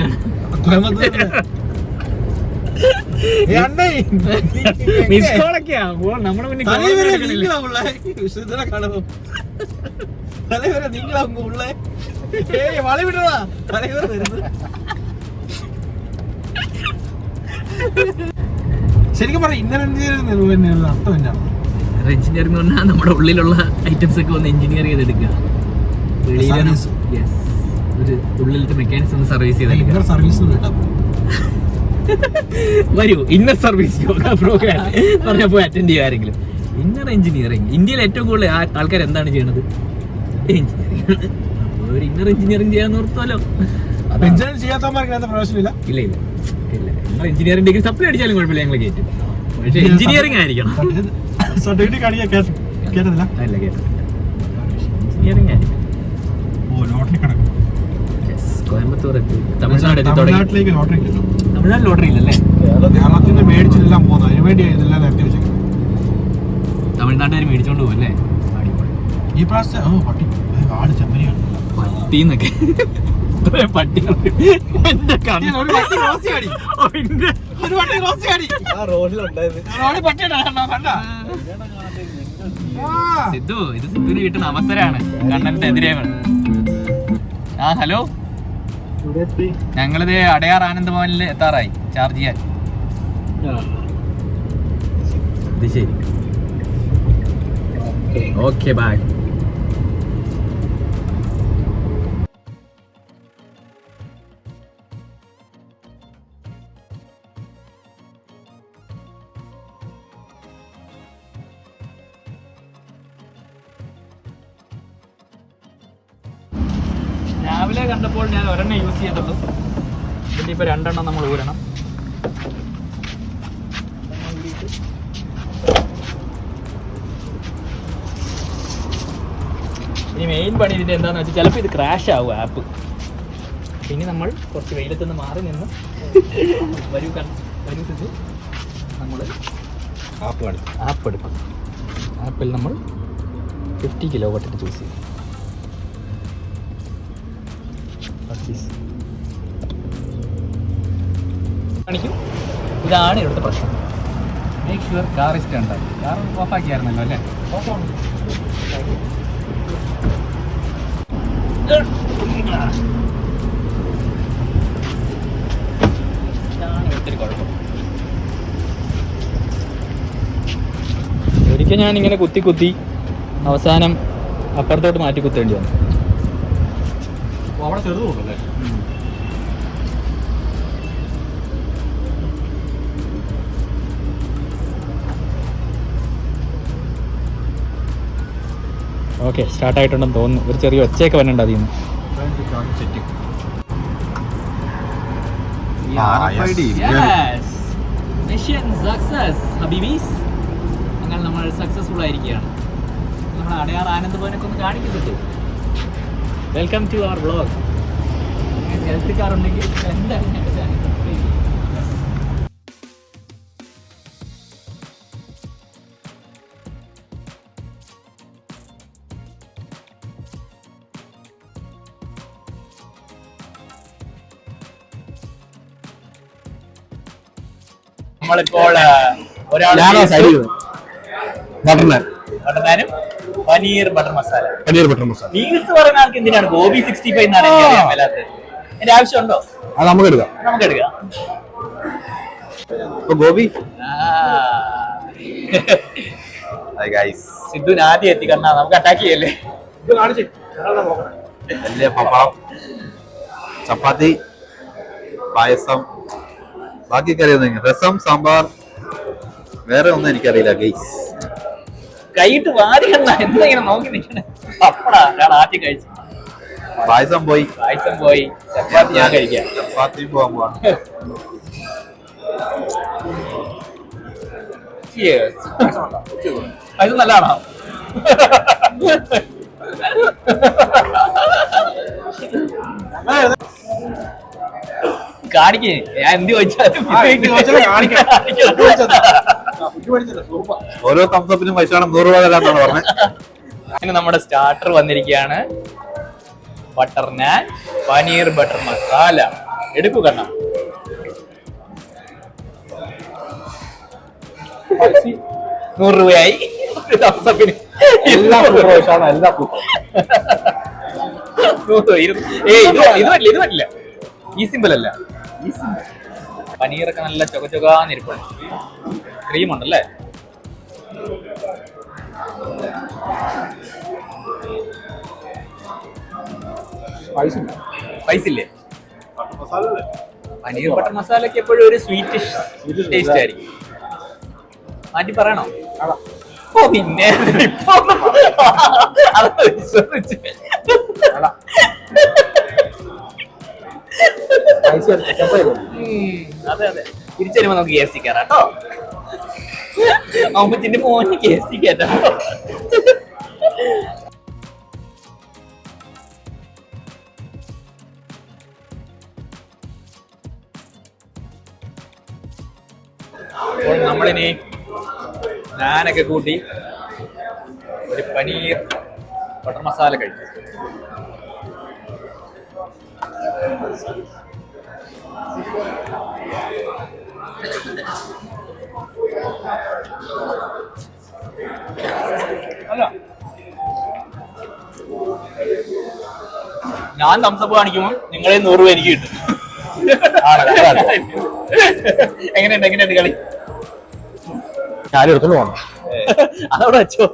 മിസ് കോളൊക്കെയാ നമ്മുടെ മുന്നിൽ. ശരിക്കും പറയാം ഇന്നർ എഞ്ചിനീയറിംഗ് അർത്ഥം എന്നാണ്? എഞ്ചിനീയറിംഗ് എന്ന് പറഞ്ഞാൽ നമ്മുടെ ഉള്ളിലുള്ള ഐറ്റംസ് ഒക്കെ ഒന്ന് എഞ്ചിനീയർ ചെയ്തെടുക്കുക. ഒരു ഉള്ളിലത്തെ മെക്കാനിക്സ് ഒന്ന് സർവീസ് ചെയ്തെടുക്കുക. സർവീസ് വരൂ, ഇന്നർ സർവീസ് പ്രോഗ്രാം പറഞ്ഞാൽ പോയി അറ്റൻഡ് ചെയ്യുക ആരെങ്കിലും. ഇന്നർ എഞ്ചിനീയറിംഗ് ഇന്ത്യയിൽ ഏറ്റവും കൂടുതൽ ആൾക്കാർ എന്താണ് ചെയ്യണത്? എഞ്ചിനീയറിംഗ്. ഒരു ഇന്നർ എഞ്ചിനീയറിംഗ് ചെയ്യാൻ നിർത്തുമല്ലോ. എഞ്ചിനീയറിംഗ് ചെയ്യാത്തവന്മാർക്ക് പ്രവേശനമില്ല. ഇല്ല ഇല്ല ഇല്ല, നിങ്ങൾ എഞ്ചിനീയറിംഗ് ഡിഗ്രി സപ്ലൈ അടിച്ചാലും കുഴപ്പമില്ല, ഞങ്ങൾ കയറ്റും. പക്ഷേ എഞ്ചിനീയറിംഗ് ആയിരിക്കണം. സർട്ടിഫിക്കറ്റ് കേട്ടതില്ല. അല്ല, കേട്ടിട്ടില്ല. എഞ്ചിനീയറിംഗ് ആയിരിക്കണം. ലോട്ടറി കണക്ക് കോയമ്പത്തൂർ എത്തി. തമിഴ്നാട് എത്തി തുടങ്ങി. തമിഴ്നാട്ടിലേക്ക് ലോട്ടറി കിട്ടും. തമിഴ്നാട് ലോട്ടറി ഇല്ലല്ലേ? കേരളത്തിൽ നിന്ന് മേടിച്ചിട്ടെല്ലാം പോകുന്നത്. അതിനുവേണ്ടി ഇതെല്ലാം നേരത്തെ വെച്ചേക്കും. തമിഴ്നാട്ടുകാർ മേടിച്ചോണ്ട് പോകും അല്ലേ? ഈ പ്രാവശ്യം പട്ടി ആട് ചെമ്മരിയാണ് പട്ടിന്നൊക്കെ പട്ടികൾ എന്റെ കണ്ണ് ഒരു പട്ടി റോസ്റ്റ് കാടി. ഒരു പട്ടി റോസ്റ്റ് കാടി. ആ റോഡിലുണ്ടായത്. റോഡിൽ പട്ടിയുടെ കണ്ട. സിദ്ധു, ഇത് സിദ്ധുവിന് കിട്ടുന്ന അവസരമാണ് കണ്ണനെതിരെ. ആ ഹലോ, ഞങ്ങളിത് അടയാർ ആനന്ദ് ഭവനിൽ എത്താറായി ചാർജ് ചെയ്യാൻ. ഇത് ശരി, ഓക്കെ ബൈ. രാവിലെ കണ്ടപ്പോൾ ഞാൻ ഒരെണ്ണം യൂസ് ചെയ്തുള്ളൂ. പിന്നെ ഇപ്പോൾ രണ്ടെണ്ണം നമ്മൾ ഊരണം. ഇനി മെയിൻ പണി ഇതിൻ്റെ എന്താണെന്ന് വെച്ചാൽ ചിലപ്പോൾ ഇത് ക്രാഷ് ആവും ആപ്പ്. പിന്നെ നമ്മൾ കുറച്ച് വെയിലത്തുനിന്ന് മാറി നിന്ന് വരൂ സിദ്ധു, നമ്മൾ ആപ്പ് എടുക്കും. ആപ്പിൽ നമ്മൾ 50 kW ചൂസ് ചെയ്യും. കാണിക്കും. ഇതാണ് ഇവിടുത്തെ പ്രശ്നം. മേക്ക് ഷുവർ കാർ സ്റ്റാൻഡ് ആയി. കാർ ഓഫാക്കിയായിരുന്നല്ലോ അല്ലേ? ഇതാണ് ഇവിടുത്തെ കുഴപ്പം. ഒരിക്കൽ ഞാനിങ്ങനെ കുത്തി അവസാനം അപ്പുറത്തോട്ട് മാറ്റി കുത്തേണ്ടി വന്നു. അവിടെ ചെറുത് കൊണ്ടല്ലേ? ഓക്കെ, സ്റ്റാർട്ടായിട്ടുണ്ടെന്ന് തോന്നുന്നു. ഒരു ചെറിയ ഒച്ചയൊക്കെ വരണ്ട അതിൽ നിന്ന്. അങ്ങനെ നമ്മൾ സക്സസ്ഫുൾ ആയിരിക്കുകയാണ്. നമ്മൾ അടയാർ ആനന്ദ് ഭവനൊക്കെ ഒന്ന് കാണിക്കുന്നുണ്ട്. Welcome to our vlog. ഹെൽത്ത് കാർ ഉണ്ടെങ്കിൽ എന്തായാലും ഞങ്ങളുടെ ചാനൽ സബ്സ്ക്രൈബ് ചെയ്യും. നമ്മളിപ്പോൾ ഒരാളും ബട്ടർനാനും പനീർ ബട്ടർ മസാല. മീൽസ് പറയുന്ന ആൾക്ക് എന്തിനാണ് ഗോബി 65 എന്നാണ് എനിക്ക് അറിയാൻ മേലാത്തത്. എന്റെ ആവശ്യമുണ്ടോ? അത് നമുക്ക് എടുക്കാം. ഗോപി സിദ്ധുവിന് ആദ്യം എത്തിക്കണ്ട, നമുക്ക് അറ്റാക്ക് ചെയ്യല്ലേ? വലിയ പപ്പടം, ചപ്പാത്തി, പായസം, ബാക്കി കറിയൊന്നും, രസം, സാമ്പാർ, വേറെ ഒന്നും എനിക്കറിയില്ല ഗൈസ്. കൈയിട്ട് വാരി കണ്ട എന്തെങ്കിലും നോക്കി നിൽക്കണേ. പപ്പടാ ഞാൻ ആദ്യം കഴിച്ചു. പായസം പോയി, ചപ്പാത്തി ഞാൻ കഴിക്കാം. ചപ്പാത്തി പോകാൻ പോവാണ്. അത് നല്ലതാണോ? കാണിക്കേ, ഞാൻ എന്ത് ചോദിച്ചാലും ഓരോ തംസപ്പിനും പൈസ 100 രൂപ തരാന്നാണ് പറഞ്ഞത്. അങ്ങനെ നമ്മുടെ സ്റ്റാർട്ടർ വന്നിരിക്കുകയാണ്. ബട്ടർ നാൻ, പനീർ ബട്ടർ മസാല. എടുക്കൂ കണ്ണ. 100 രൂപയായി തംസപ്പിന്. ഇത് പറ്റില്ല. ഈ സിമ്പിൾ അല്ല. പനീറൊക്കെ നല്ല ചൊകചൊകാന്നിരിപ്പുണ്ട്. ക്രീം ഉണ്ടല്ലേ? സ്പൈസ് ഇല്ലേ? പനീർ ബട്ടർ മസാലക്ക് എപ്പോഴും ഒരു സ്വീറ്റിഷ് ടേസ്റ്റ് ആയിരിക്കും. മാറ്റി പറയണോ? ഓ പിന്നെ അതെ തിരിച്ചുവരുമ്പോ നമുക്ക് KFC കയറാട്ടോ. അമ്മച്ചിന്റെ മോന് KFC കയറ്റാം. അപ്പോൾ നമ്മളിനി നാനൊക്കെ കൂട്ടി ഒരു പനീർ ബട്ടർ മസാല കഴിക്കും. ഞാൻ തംസപ്പ് കാണിക്കുമ്പോൾ നിങ്ങളെ 100 രൂപ എനിക്ക് കിട്ടും. എങ്ങനെയുണ്ട് കളി? ഞാനും എടുത്തോണ്ട് പോകണം. അതവിടെ വെച്ചോ,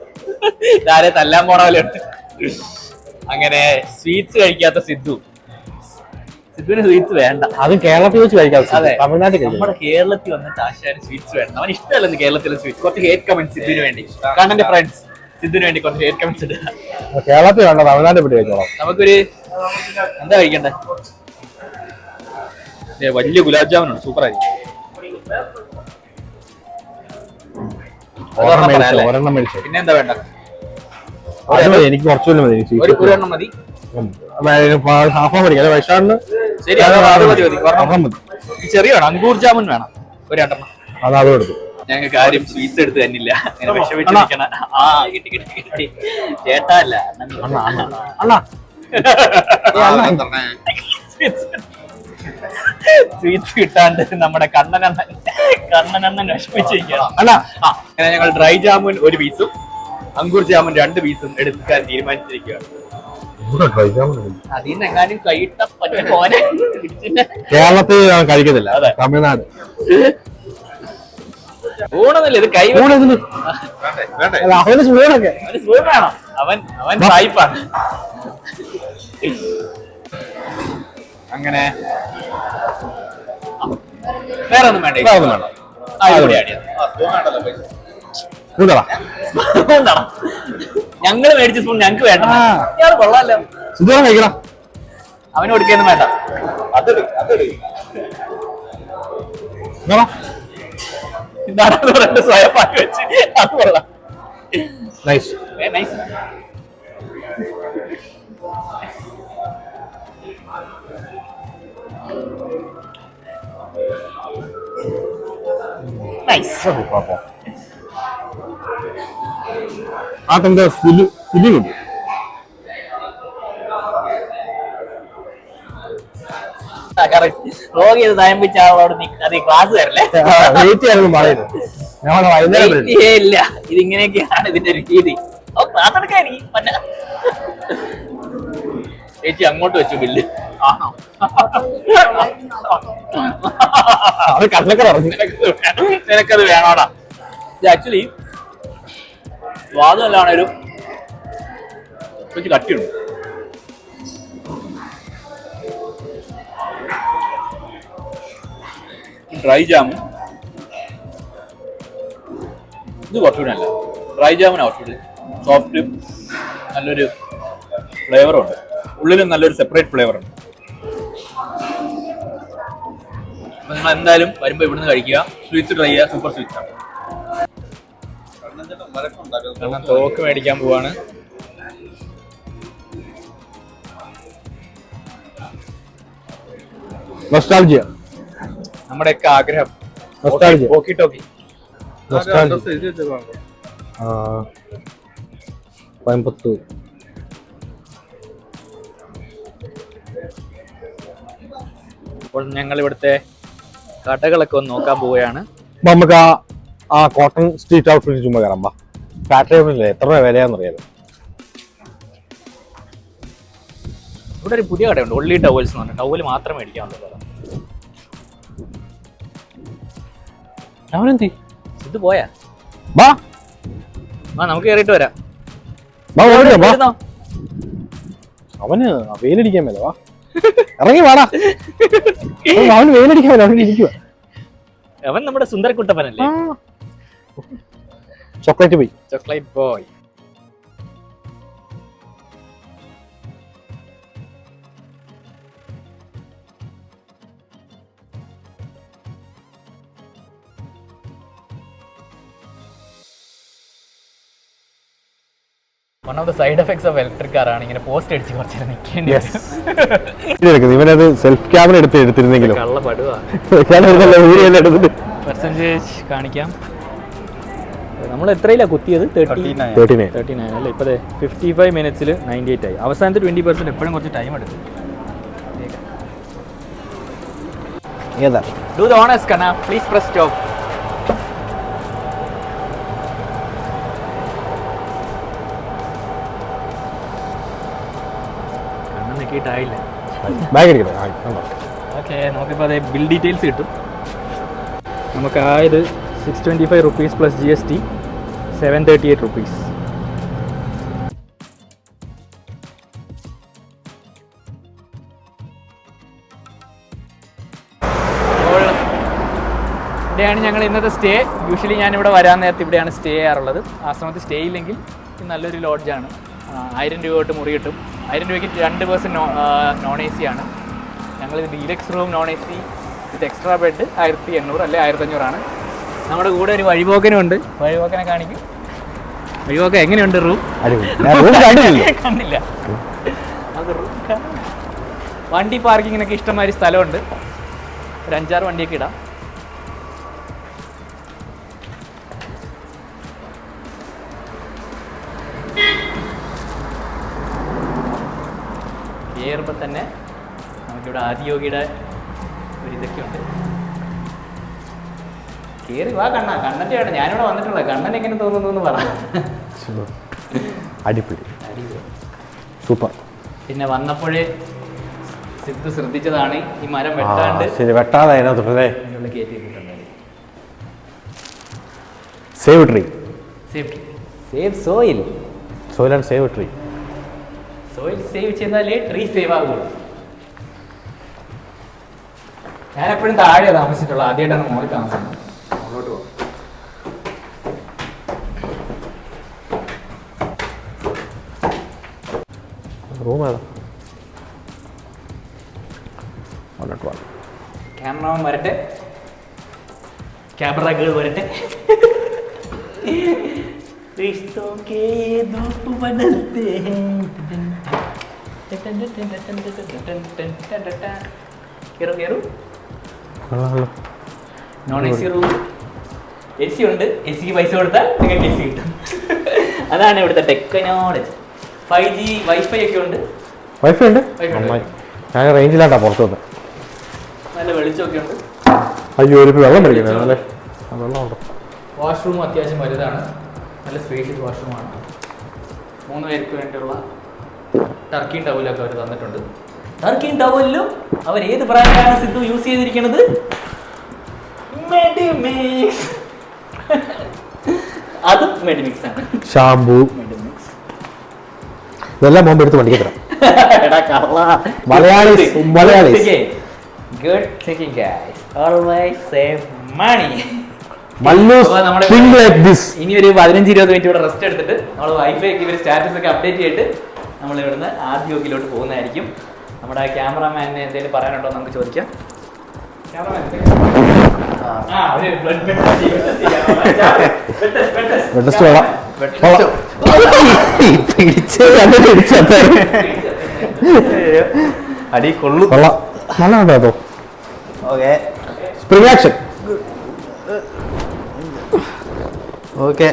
ആരെ തല്ലാൻ പോണ പോലെ ഉണ്ട്. അങ്ങനെ സ്വീറ്റ്സ് കഴിക്കാത്ത സിദ്ധുവിന് സ്വീറ്റ്സ് വേണ്ട. അത് കേരളത്തിൽ വെച്ച് കഴിക്കാം. അതെ, തമിഴ്നാട്ടിൽ നമ്മുടെ കേരളത്തിൽ വന്നിട്ട് ആശാന് സ്വീറ്റ്സ് വേണ്ട. അവൻ ഇഷ്ടമല്ലെന്ന് കേരളത്തിലെ സ്വീറ്റ്സ്. കുറച്ച് ഹേറ്റ് കമന്റ്സ് സിദ്ധുവിന് വേണ്ടി. കണ്ണന്റെ ഫ്രണ്ട്സ് സിദ്ധുവിന് വേണ്ടി കുറച്ച് ഹേറ്റ് കമന്റ്സ് ഇടുക. കേരളത്തിൽ വേണ്ട, തമിഴ്നാട്ടിൽ പോയി കഴിച്ചോളാം. നമുക്കൊരു എന്താ കഴിക്കണ്ടേ? വലിയ ഗുലാബ് ജാമുനുണ്ട്, സൂപ്പർ ആയിരിക്കും. പിന്നെ എന്താ വേണ്ട? എനിക്ക് കുറച്ചുകൂടി മതി. ഒരു എണ്ണം മതി. ഹാഫ് മേടിക്കാം. വൈശാഖിന് ശരി, ചെറിയ വേണം. അങ്കൂർ ജാമുൻ വേണം ഒരു 2 എണ്ണം. അതും എടുത്തു. ഞങ്ങൾക്ക് ആരും സ്വീറ്റ്സ് എടുത്ത് തന്നില്ല. വിഷമിച്ചിരിക്കണ. ആ കിട്ടി. ചേട്ടാ അല്ല സ്വീറ്റ്സ് കിട്ടാണ്ട് നമ്മുടെ കണ്ണനണ്ണൻ വിഷമിച്ചിരിക്കണം. അങ്ങനെ ഞങ്ങൾ ഡ്രൈ ജാമുൻ 1 പീസും അങ്കൂർ ജാമുൻ 2 പീസും എടുക്കാൻ തീരുമാനിച്ചിരിക്കുകയാണ്. അതിനെങ്ങാനും കൈയിട്ട പറ്റ പോലെ കേരളത്തിൽ കഴിക്കത്തില്ല, തമിഴ്നാട്. ഊണൊന്നുമില്ല, ഇത് കൈ അവന് സ്പൂണൊക്കെ വേണം. അവൻ സായിപ്പാണ്. അങ്ങനെ വേറെ ഒന്നും വേണ്ട. ഞങ്ങള് മേടിച്ച സ്പൂൺ ഞങ്ങക്ക് വേണ്ട. ഇയാൾ കൊള്ളാലോ. സുധീറ കഴിക്കണം. അവന് കൊടുക്കൊന്നും വേണ്ട. സ്വയം പാട്ട് വെച്ച് അത് കൊള്ളാം. നൈസ്. അതെന്താ ഫിലിമുണ്ട്. റോഗ് ചെയ്ത് തയമ്പിച്ച ആളോട് അത് ക്ലാസ് തരല്ലേ? ഇല്ല, ഇതിങ്ങനെയൊക്കെയാണ് ഇതിന്റെ രീതി. ക്ലാസ് എടുക്കായിരിക്കും. ചേച്ചി അങ്ങോട്ട് വെച്ചു ബില്ല്. നിനക്കത് വേണോടാ. ഇത് ആക്ച്വലി സ്വാദമല്ലാണേലും കുറച്ച് കട്ടിയുണ്ട്. ഡ്രൈ ജാമുൻ ഇത് കുറച്ചുകൂടി അല്ല. ഡ്രൈ ജാമുൻ കുറച്ചുകൂടി സോഫ്റ്റും നല്ലൊരു ഫ്ലേവറും ഉണ്ട്. ഉള്ളിലും നല്ലൊരു സെപ്പറേറ്റ് ഫ്ലേവർ ഉണ്ട്. അപ്പൊ നിങ്ങൾ എന്തായാലും വരുമ്പോ ഇവിടുന്ന് കഴിക്കുക. സ്വീറ്റ്സ് ട്രൈ ചെയ്യുക. സൂപ്പർ സ്വീറ്റ്സ് ആണ്. തോക്ക് മേടിക്കാൻ പോവാണ്. നൊസ്റ്റാൾജിയ, നമ്മുടെയൊക്കെ ആഗ്രഹം. ഓക്കി ടോക്കി കോയമ്പത്തൂർ. അപ്പോൾ ഞങ്ങൾ ഇവിടുത്തെ കടകളൊക്കെ ഒന്ന് നോക്കാൻ പോവുകയാണ്. നമുക്ക് ആ കോട്ടൺ സ്ട്രീറ്റ് ഔട്ട്ഫിറ്റ് ചുമ്മാ കയറാം. ഫാക്ടറിയില്ലേ എത്ര രൂപ വിലയാണെന്നറിയാലോ. ഇവിടെ ഒരു പുതിയ കടയുണ്ട്, ഒള്ളി ടവൽസ് എന്ന് പറഞ്ഞാൽ ടവല് മാത്രം മേടിക്കാവുന്ന. അവനെന്തി ഇത് പോയാ നമുക്ക് കയറിയിട്ട് വരാം. അവന് വെയിലടിക്കാൻ മേല. വാ ഇറങ്ങി വാടാ. അവന് വെയിലടിക്കാൻ മേല, അവൻ ഇരിക്കുക. അവൻ നമ്മുടെ സുന്ദരക്കുട്ടപ്പനല്ലേ? Chocolate boy. Chocolate boy. One of the side effects of electric car ആണ് ഇങ്ങനെ പോസ്റ്റ് അടിച്ച് കുറച്ച് നേരം നിൽക്കേണ്ടി. ഇവനത് സെൽഫ് ക്യാമറ എടുത്തിരുന്നെങ്കിലും പെർസെൻറ്റേജ് കാണിക്കാം. നമ്മൾ എത്രയിലാണ് കുത്തിയത്? 39 അല്ലേ? ഇപ്പോൾ 55 മിനിറ്റ്സിൽ 98 ആയി. അവസാനത്തെ 20% എപ്പോഴും കുറച്ച് ടൈം എടുക്കും. ഏതാ? Do the honors, Kanna. Please press stop. കണ്ണ് നെക്കിയിട്ടായില്ല. ബാഗ് അടിക്കട്ടെ. ഓക്കെ, നമുക്കിപ്പോൾ അതേ ബിൽ ഡീറ്റെയിൽസ് കിട്ടും. നമുക്കായത് 625 റുപ്പീസ് പ്ലസ് GST 738 റുപ്പീസ്. ഇവിടെയാണ് ഞങ്ങൾ ഇന്നത്തെ സ്റ്റേ. യൂഷ്വലി ഞാനിവിടെ വരാൻ നേരത്തെ ഇവിടെയാണ് സ്റ്റേ ചെയ്യാറുള്ളത്. ആശ്രമത്തിൽ സ്റ്റേ ഇല്ലെങ്കിൽ നല്ലൊരു ലോഡ്ജാണ്. 1000 രൂപ തൊട്ട് മുറി കിട്ടും. 1000 രൂപയ്ക്ക് 2 പേഴ്സൺ നോൺ AC ആണ്. ഞങ്ങളിത് ഡീലക്സ് റൂം നോൺ AC വിത്ത് എക്സ്ട്രാ ബെഡ് 1800 അല്ലെ 1500 നമ്മുടെ കൂടെ ഒരു വഴിപോക്കനുണ്ട്. വഴിപോക്കനെ കാണിക്കും. വഴിപോക്ക എങ്ങനെയുണ്ട് റൂം? കണ്ടില്ല. അത് റൂം വണ്ടി പാർക്കിങ്ങിനൊക്കെ ഇഷ്ടംമാതിരി സ്ഥലമുണ്ട്. ഒരു 5-6 വണ്ടിയൊക്കെ ഇടാം. കയറുമ്പോൾ തന്നെ നമുക്കിവിടെ ആദിയോഗിയുടെ ഒരു ഇതൊക്കെ ഉണ്ട്. കയറി വാ കണ്ണ. കണ്ണൻ്റെ ആണ് ഞാനിവിടെ വന്നിട്ടുള്ളത്. കണ്ണൻ എങ്ങനെ തോന്നുന്നു എന്ന് പറ. അടിപൊളി, സൂപ്പർ. പിന്നെ വന്നപ്പോഴേ സിദ്ധു ശ്രദ്ധിച്ചതാണ് ഈ മരം വെട്ടാണ്ട് വെട്ടാതെ അതിനകത്തുണ്ടല്ലേ കയറ്റിയിട്ടുണ്ട്. Save tree, save soil. Soil and save tree. Soil save ചെയ്താലേ ട്രീ സേവ് ആകുള്ളൂ. ഞാൻ എപ്പോഴും താഴെ താമസിച്ചിട്ടുള്ളത്. ആദ്യമായിട്ടാണ് മോളിൽ താമസിക്കുന്നത്. മുകളിലോട്ട് പോകും. റൂം ഏതാ? ക്യാമറമാൻ വരട്ടെ, ക്യാമറ ഗേൾ വരട്ടെ. റിശ്തോं के धूप बदलते हैं. കേറു. Non AC room. AC ഉണ്ട്. AC പൈസ കൊടുത്താൽ നിങ്ങൾക്ക് AC കിട്ടും. അതാണ് ഇവിടുത്തെ ടെക്നോളജി. 5G വൈഫൈ ഒക്കെ ഉണ്ട്. വൈഫൈ ഉണ്ട്. ഞാൻ റേഞ്ചിലാണ്ടാ പുറത്ത് വന്നത്. നല്ല വെളിച്ചമൊക്കെ ഉണ്ട്. അയ്യോ, ഒരു വെള്ളം മേടിക്കുന്നല്ലേ? വെള്ളമുണ്ട്. വാഷ്റൂം അത്യാവശ്യം വലുതാണ്. നല്ല സ്പേഷ്യസ് വാഷ്റൂമാണ്. 3 പേർക്ക് വേണ്ടിയുള്ള ടർക്കി ടവലൊക്കെ അവർ തന്നിട്ടുണ്ട്. ടർക്കി ടവലിലും അവർ ഏത് ബ്രാൻഡാണ് സിദ്ധു യൂസ് ചെയ്തിരിക്കുന്നത്? മെഡിമിക്സ്. അതും മെഡിമിക്സ് ആണ്. ഷാംപൂ, മെഡിമിക്സ്. ഇതെല്ലാം മുമ്പ് എടുത്ത് വണ്ടിക്ക് തരാം. Malayali. Good thinking guys. Always save money. ഇനി ഒരു 15-20 മിനിറ്റ് ഇവിടെ റെസ്റ്റ് എടുത്തിട്ട് നമ്മൾ വൈഫൈ ഒക്കെ ഇവർ സ്റ്റാറ്റസ് ഒക്കെ അപ്ഡേറ്റ് ചെയ്തിട്ട് നമ്മൾ ഇവിടുന്ന് ആദ്യോഗിലോട്ട് പോകുന്നതായിരിക്കും. നമ്മുടെ ക്യാമറാമാനെ എന്തെങ്കിലും പറയാനുണ്ടോ നമുക്ക് ചോദിക്കാം. അടി കൊള്ളു. നല്ലതാ. Okay, spring action. Okay,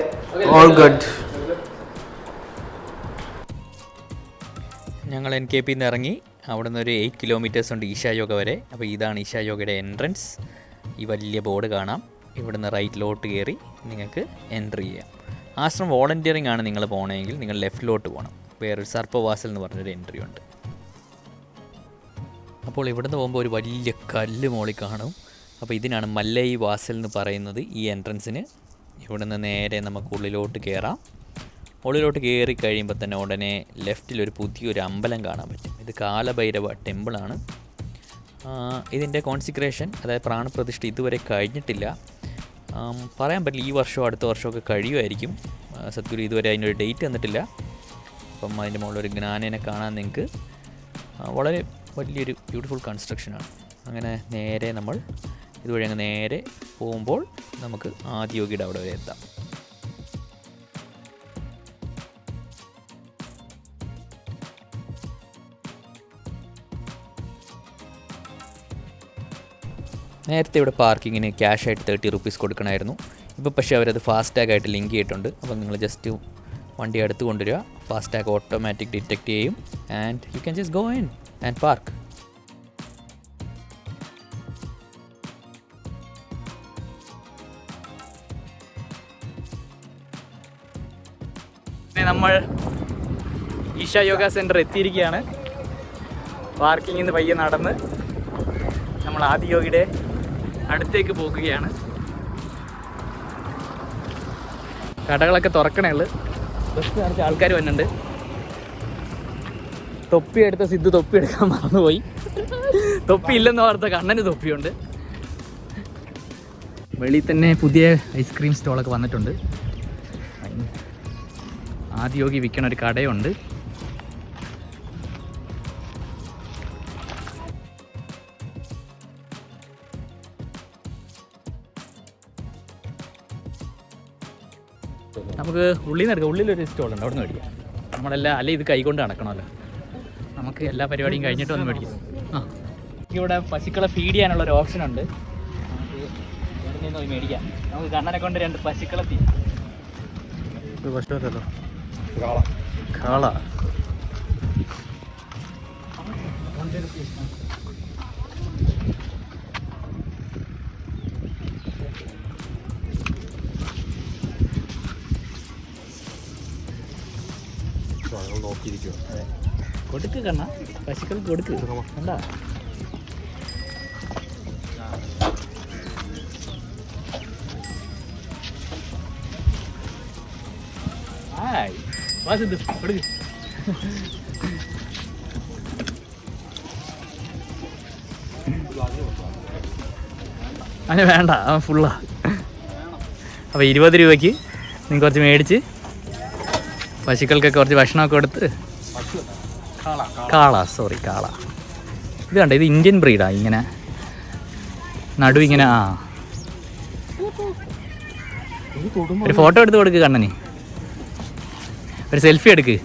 all good. ഞങ്ങൾ NKP ഇറങ്ങി. അവിടെ നിന്ന് ഒരു 8 കിലോമീറ്റേഴ്സ് ഉണ്ട് ഈശായോഗ വരെ. അപ്പോൾ ഇതാണ് ഈശായോഗയുടെ എൻട്രൻസ്. ഈ വലിയ ബോർഡ് കാണാം. ഇവിടുന്ന് റൈറ്റിലോട്ട് കയറി നിങ്ങൾക്ക് എൻട്രി ചെയ്യാം. ആശ്രം വോളണ്ടിയറിംഗ് ആണ് നിങ്ങൾ പോകണമെങ്കിൽ നിങ്ങൾ ലെഫ്റ്റിലോട്ട് പോകണം. വേറൊരു സർപ്പവാസൽ എന്ന് പറഞ്ഞൊരു എൻട്രി ഉണ്ട്. അപ്പോൾ ഇവിടുന്ന് പോകുമ്പോൾ ഒരു വലിയ കല്ല് മോളിൽ കാണും. അപ്പോൾ ഇതിനാണ് മല്ലൈ വാസൽ എന്ന് പറയുന്നത് ഈ എൻട്രൻസിന്. ഇവിടുന്ന് നേരെ നമുക്ക് ഉള്ളിലോട്ട് കയറാം. ഉള്ളിലോട്ട് കയറി കഴിയുമ്പോൾ തന്നെ ഉടനെ ലെഫ്റ്റിലൊരു പുതിയൊരു അമ്പലം കാണാൻ പറ്റും. ഇത് കാലഭൈരവ ടെമ്പിളാണ്. ഇതിൻ്റെ കോൺസിക്രേഷൻ, അതായത് പ്രാണപ്രതിഷ്ഠ ഇതുവരെ കഴിഞ്ഞിട്ടില്ല. പറയാൻ പറ്റില്ല, ഈ വർഷമോ അടുത്ത വർഷമൊക്കെ കഴിയുമായിരിക്കും. സദ്ഗുരു ഇതുവരെ അതിനൊരു ഡേറ്റ് തന്നിട്ടില്ല. അപ്പം അതിൻ്റെ മുകളിലൊരു ജ്ഞാനനെ കാണാൻ നിങ്ങൾക്ക് വളരെ വലിയൊരു ബ്യൂട്ടിഫുൾ കൺസ്ട്രക്ഷനാണ്. അങ്ങനെ നേരെ നമ്മൾ ഇതുവഴി അങ്ങ് നേരെ പോകുമ്പോൾ നമുക്ക് ആദിയോഗിയുടെ അവിടെ വരെ എത്താം. നേരത്തെ ഇവിടെ പാർക്കിങ്ങിന് ക്യാഷായിട്ട് 30 റുപ്പീസ് കൊടുക്കണമായിരുന്നു. ഇപ്പോൾ പക്ഷേ അവരത് ഫാസ്ടാഗായിട്ട് ലിങ്ക് ചെയ്തിട്ടുണ്ട്. അപ്പോൾ നിങ്ങൾ ജസ്റ്റ് വണ്ടി അടുത്ത് കൊണ്ടുവരിക. ഫാസ്ടാഗ് ഓട്ടോമാറ്റിക് ഡിറ്റക്റ്റ് ചെയ്യും. And you can just go in and park. നമ്മൾ ഈശ യോഗ സെൻറ്റർ എത്തിയിരിക്കുകയാണ്. പാർക്കിങ്ങിൽ നിന്ന് പയ്യെ നടന്ന് നമ്മൾ ആദിയോഗിയുടെ അടുത്തേക്ക് പോകുകയാണ്. കടകളൊക്കെ തുറക്കണേ ഉള്ളു. ബസ് കാണിച്ച ആൾക്കാർ വന്നിട്ടുണ്ട്. തൊപ്പി എടുത്ത സിദ്ധു തൊപ്പി എടുക്കാൻ മറന്നുപോയി. തൊപ്പി ഇല്ലെന്ന് ഓർത്ത കണ്ണന് തൊപ്പിയുണ്ട്. വെളിയിൽ തന്നെ പുതിയ ഐസ്ക്രീം സ്റ്റോളൊക്കെ വന്നിട്ടുണ്ട്. ആദിയോഗി വിൽക്കണ ഒരു കടയുണ്ട്. നമുക്ക് ഉള്ളിൽ നിന്ന് എടുക്കാം. ഉള്ളിലൊരു സ്റ്റോളുണ്ട്, അവിടെ നിന്ന് മേടിക്കാം. നമ്മളെല്ലാം അല്ലെ ഇത് കൈകൊണ്ട് നടക്കണമല്ലോ. നമുക്ക് എല്ലാ പരിപാടിയും കഴിഞ്ഞിട്ട് വന്ന് മേടിക്കാം. ഇവിടെ പശുക്കളെ ഫീഡ് ചെയ്യാനുള്ള ഒരു ഓപ്ഷൻ ഉണ്ട്. നമുക്ക് ഇവിടെ നിന്ന് പോയി മേടിക്കാം. നമുക്ക് കണ്ണനെ കൊണ്ട് 2 പശുക്കളെ കാള നോക്കിയിരിക്കും. കൊടുക്ക് കണ്ണ, പശുക്കൾ കൊടുക്ക്. കണ്ടാ കൊടുക്ക്. അങ്ങനെ വേണ്ട, അവൻ ഫുള്ളാ. അപ്പോൾ 20 രൂപയ്ക്ക് നിങ്ങൾ കുറച്ച് മേടിച്ച് പശുക്കൾക്കൊക്കെ കുറച്ച് ഭക്ഷണമൊക്കെ കൊടുത്ത്. കാള ഇത് കണ്ട, ഇത് ഇന്ത്യൻ ബ്രീഡാ. ഇങ്ങനെ ഇങ്ങനെ ഒരു ഫോട്ടോ എടുത്ത് കൊടുക്ക് കണ്ണന്, ഒരു സെൽഫി എടുക്ക്.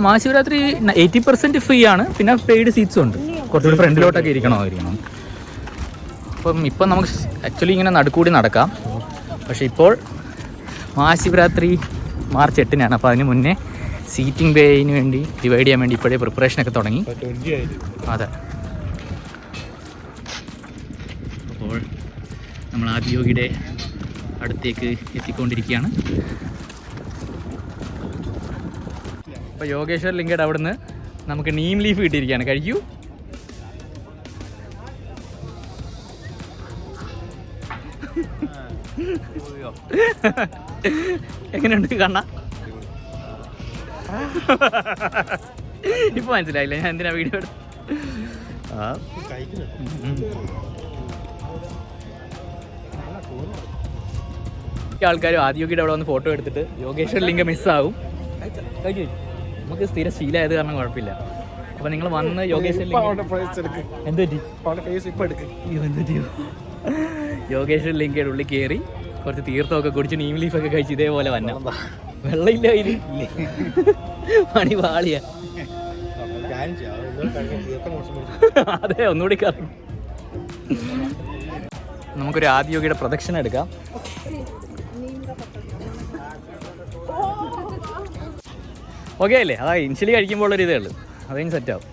മഹാശിവരാത്രി 80% ഫ്രീ ആണ്. പിന്നെ പെയ്ഡ് സീറ്റ്സും ഉണ്ട്. കുറച്ചുകൂടി ഫ്രണ്ടിലോട്ടൊക്കെ ഇരിക്കണം. ഇപ്പം നമുക്ക് ആക്ച്വലി ഇങ്ങനെ നടുക്കൂടി നടക്കാം. പക്ഷേ ഇപ്പോൾ മഹാശിവരാത്രി മാർച്ച് 8-നാണ്. അപ്പോൾ അതിന് മുന്നേ സീറ്റിംഗ് ബേയിന് വേണ്ടി ഡിവൈഡ് ചെയ്യാൻ വേണ്ടി ഇപ്പോഴേ പ്രിപ്പറേഷനൊക്കെ തുടങ്ങി. അതെ, അപ്പോൾ നമ്മൾ ആദിയോഗിയുടെ അടുത്തേക്ക് എത്തിക്കൊണ്ടിരിക്കുകയാണ്. അപ്പോൾ യോഗേശ്വർ ലിംഗയുടെ അവിടെ നിന്ന് നമുക്ക് നീം ലീഫ് കിട്ടിയിരിക്കുകയാണ്. കഴിക്കൂ. എങ്ങനെയുണ്ട് കണ്ണ? ഇപ്പൊ മനസ്സിലായില്ല ഞാൻ എന്തിനാ വീഡിയോ എടുത്ത്. ആൾക്കാരും ആദിയോഗിയുടെ അവിടെ വന്ന് ഫോട്ടോ എടുത്തിട്ട് യോഗേശ്വർ ലിംഗം മിസ്സാകും. നമുക്ക് സ്ഥിരം ശീലമായത് കാരണം കുഴപ്പമില്ല. അപ്പൊ നിങ്ങൾ വന്ന് യോഗേശ്വർ യോഗേശ്വർ ലിംഗയുടെ ഉള്ളിൽ കയറി കുറച്ച് തീർത്ഥമൊക്കെ കുടിച്ച് നീം ലീഫൊക്കെ കഴിച്ച് ഇതേപോലെ വന്ന വെള്ളമില്ല അതിൽ പണി പാളിയാ. അതെ, ഒന്നുകൂടി കറങ്ങും. നമുക്കൊരു ആദിയോഗിയുടെ പ്രദക്ഷിണം എടുക്കാം. ഓക്കെ അല്ലേ? അതാ ഇനിഷ്യലി കഴിക്കുമ്പോൾ ഉള്ളൊരു ഇതേ ഉള്ളൂ, അതേം സെറ്റാവും.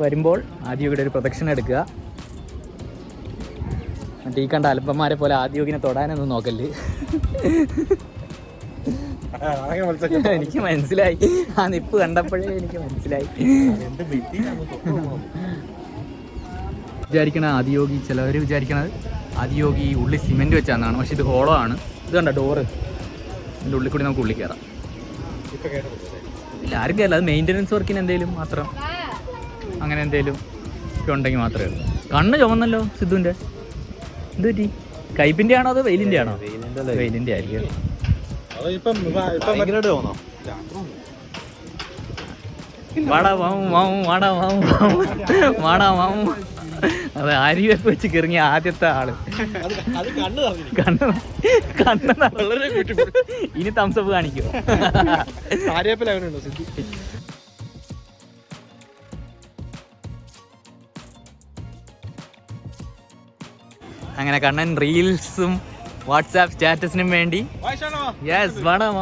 വരുമ്പോൾ ആദിയോഗിയുടെ ഒരു പ്രദക്ഷിണം എടുക്കുക. മറ്റേ ഈ കണ്ട അല്പന്മാരെ പോലെ ആദിയോഗിനെ തൊടാനൊന്നും നോക്കല്ല്. എനിക്ക് മനസ്സിലായി, ആ നിപ്പ് കണ്ടപ്പോഴേ എനിക്ക് മനസ്സിലായി. ആദിയോഗി, ചിലവർ വിചാരിക്കണത് ആദിയോഗി ഉള്ളിൽ സിമെന്റ് വെച്ചാന്നാണ്. പക്ഷെ ഇത് ഹോളോ ആണ്. ഇത് കണ്ട ഡോറ്, ഇതിൻ്റെ ഉള്ളിൽ കൂടി നമുക്ക് ഉള്ളിൽ കയറാം. ഇല്ല, ആരും കയറില്ല. അത് മെയിൻ്റനൻസ് വർക്കിന് എന്തെങ്കിലും മാത്രം, അങ്ങനെ എന്തെങ്കിലും ഒക്കെ ഉണ്ടെങ്കിൽ മാത്രമേ ഉള്ളൂ. കണ്ണ് ചുമന്നല്ലോ സിദ്ധുവിൻ്റെ. എന്ത് പറ്റി? കയ്പിൻ്റെ ആണോ അതോ വെയിലിൻ്റെ ആണോ? വെയിലിൻ്റെ ആയിരിക്കും. അതെ, അരിവെപ്പ് വെച്ച് കിറങ്ങിയ ആദ്യത്തെ ആള്. ഇനി തംസപ്പ് കാണിക്കുമോ? അങ്ങനെ കണ്ണൻ റീൽസും വാട്സാപ്പ് സ്റ്റാറ്റസിനും വേണ്ടി. യെസ് വേണം.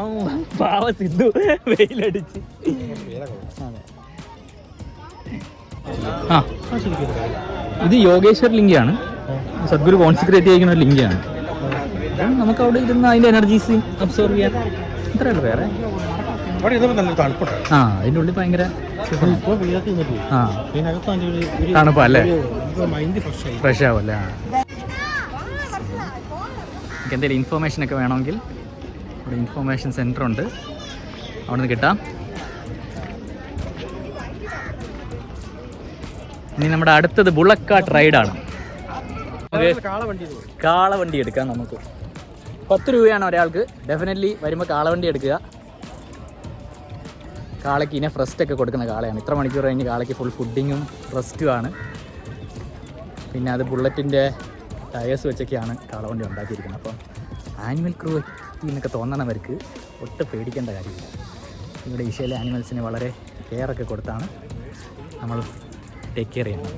പാവ സിദ്ധു വെയിലടിച്ച്. ആ ഇത് യോഗേശ്വർ ലിംഗയാണ്. സദ്ഗുരു കോൺസെൻട്രേറ്റ് ചെയ്യുന്ന ഒരു ലിംഗയാണ്. നമുക്ക് അവിടെ ഇരുന്ന് അതിന്റെ എനർജീസ് അബ്സോർവ് ചെയ്യാൻ അത്രയുള്ളൂ. വേറെ ആ അതിൻ്റെ ഉള്ളിൽ ഭയങ്കര തണുപ്പാ അല്ലേ? ഫ്രഷ് ആവും അല്ലേ? എനിക്ക് എന്തെങ്കിലും ഇൻഫോർമേഷനൊക്കെ വേണമെങ്കിൽ ഇവിടെ ഇൻഫോർമേഷൻ സെൻറ്റർ ഉണ്ട്, അവിടെ നിന്ന് കിട്ടാം. ഇനി നമ്മുടെ അടുത്തത് ബുള്ളക്കാട്ട് റൈഡാണ്. കാളവണ്ടി എടുക്കാം നമുക്ക്. 10 രൂപയാണ് ഒരാൾക്ക്. ഡെഫിനറ്റ്ലി വരുമ്പോൾ കാളവണ്ടി എടുക്കുക. കാളയ്ക്ക് ഇനഫ് റെസ്റ്റ് ഒക്കെ കൊടുക്കുന്ന കാളയാണ്. ഇത്ര മണിക്കൂർ കഴിഞ്ഞ് കാളയ്ക്ക് ഫുൾ ഫുഡിങ്ങും റെസ്റ്റുമാണ്. പിന്നെ അത് ബുള്ളറ്റിൻ്റെ ടയേഴ്സ് വെച്ചൊക്കെയാണ് കാളവണ്ടി ഉണ്ടാക്കിയിരിക്കുന്നത്. അപ്പം ആനിമൽ ക്രൂവൽറ്റി എന്നൊക്കെ തോന്നണവർക്ക് ഒട്ടും പേടിക്കേണ്ട കാര്യമില്ല. ഇവിടെ ഈശയിലെ ആനിമൽസിനെ വളരെ കെയറൊക്കെ കൊടുത്താണ് നമ്മൾ ടേക്ക് കെയർ ചെയ്യുന്നത്.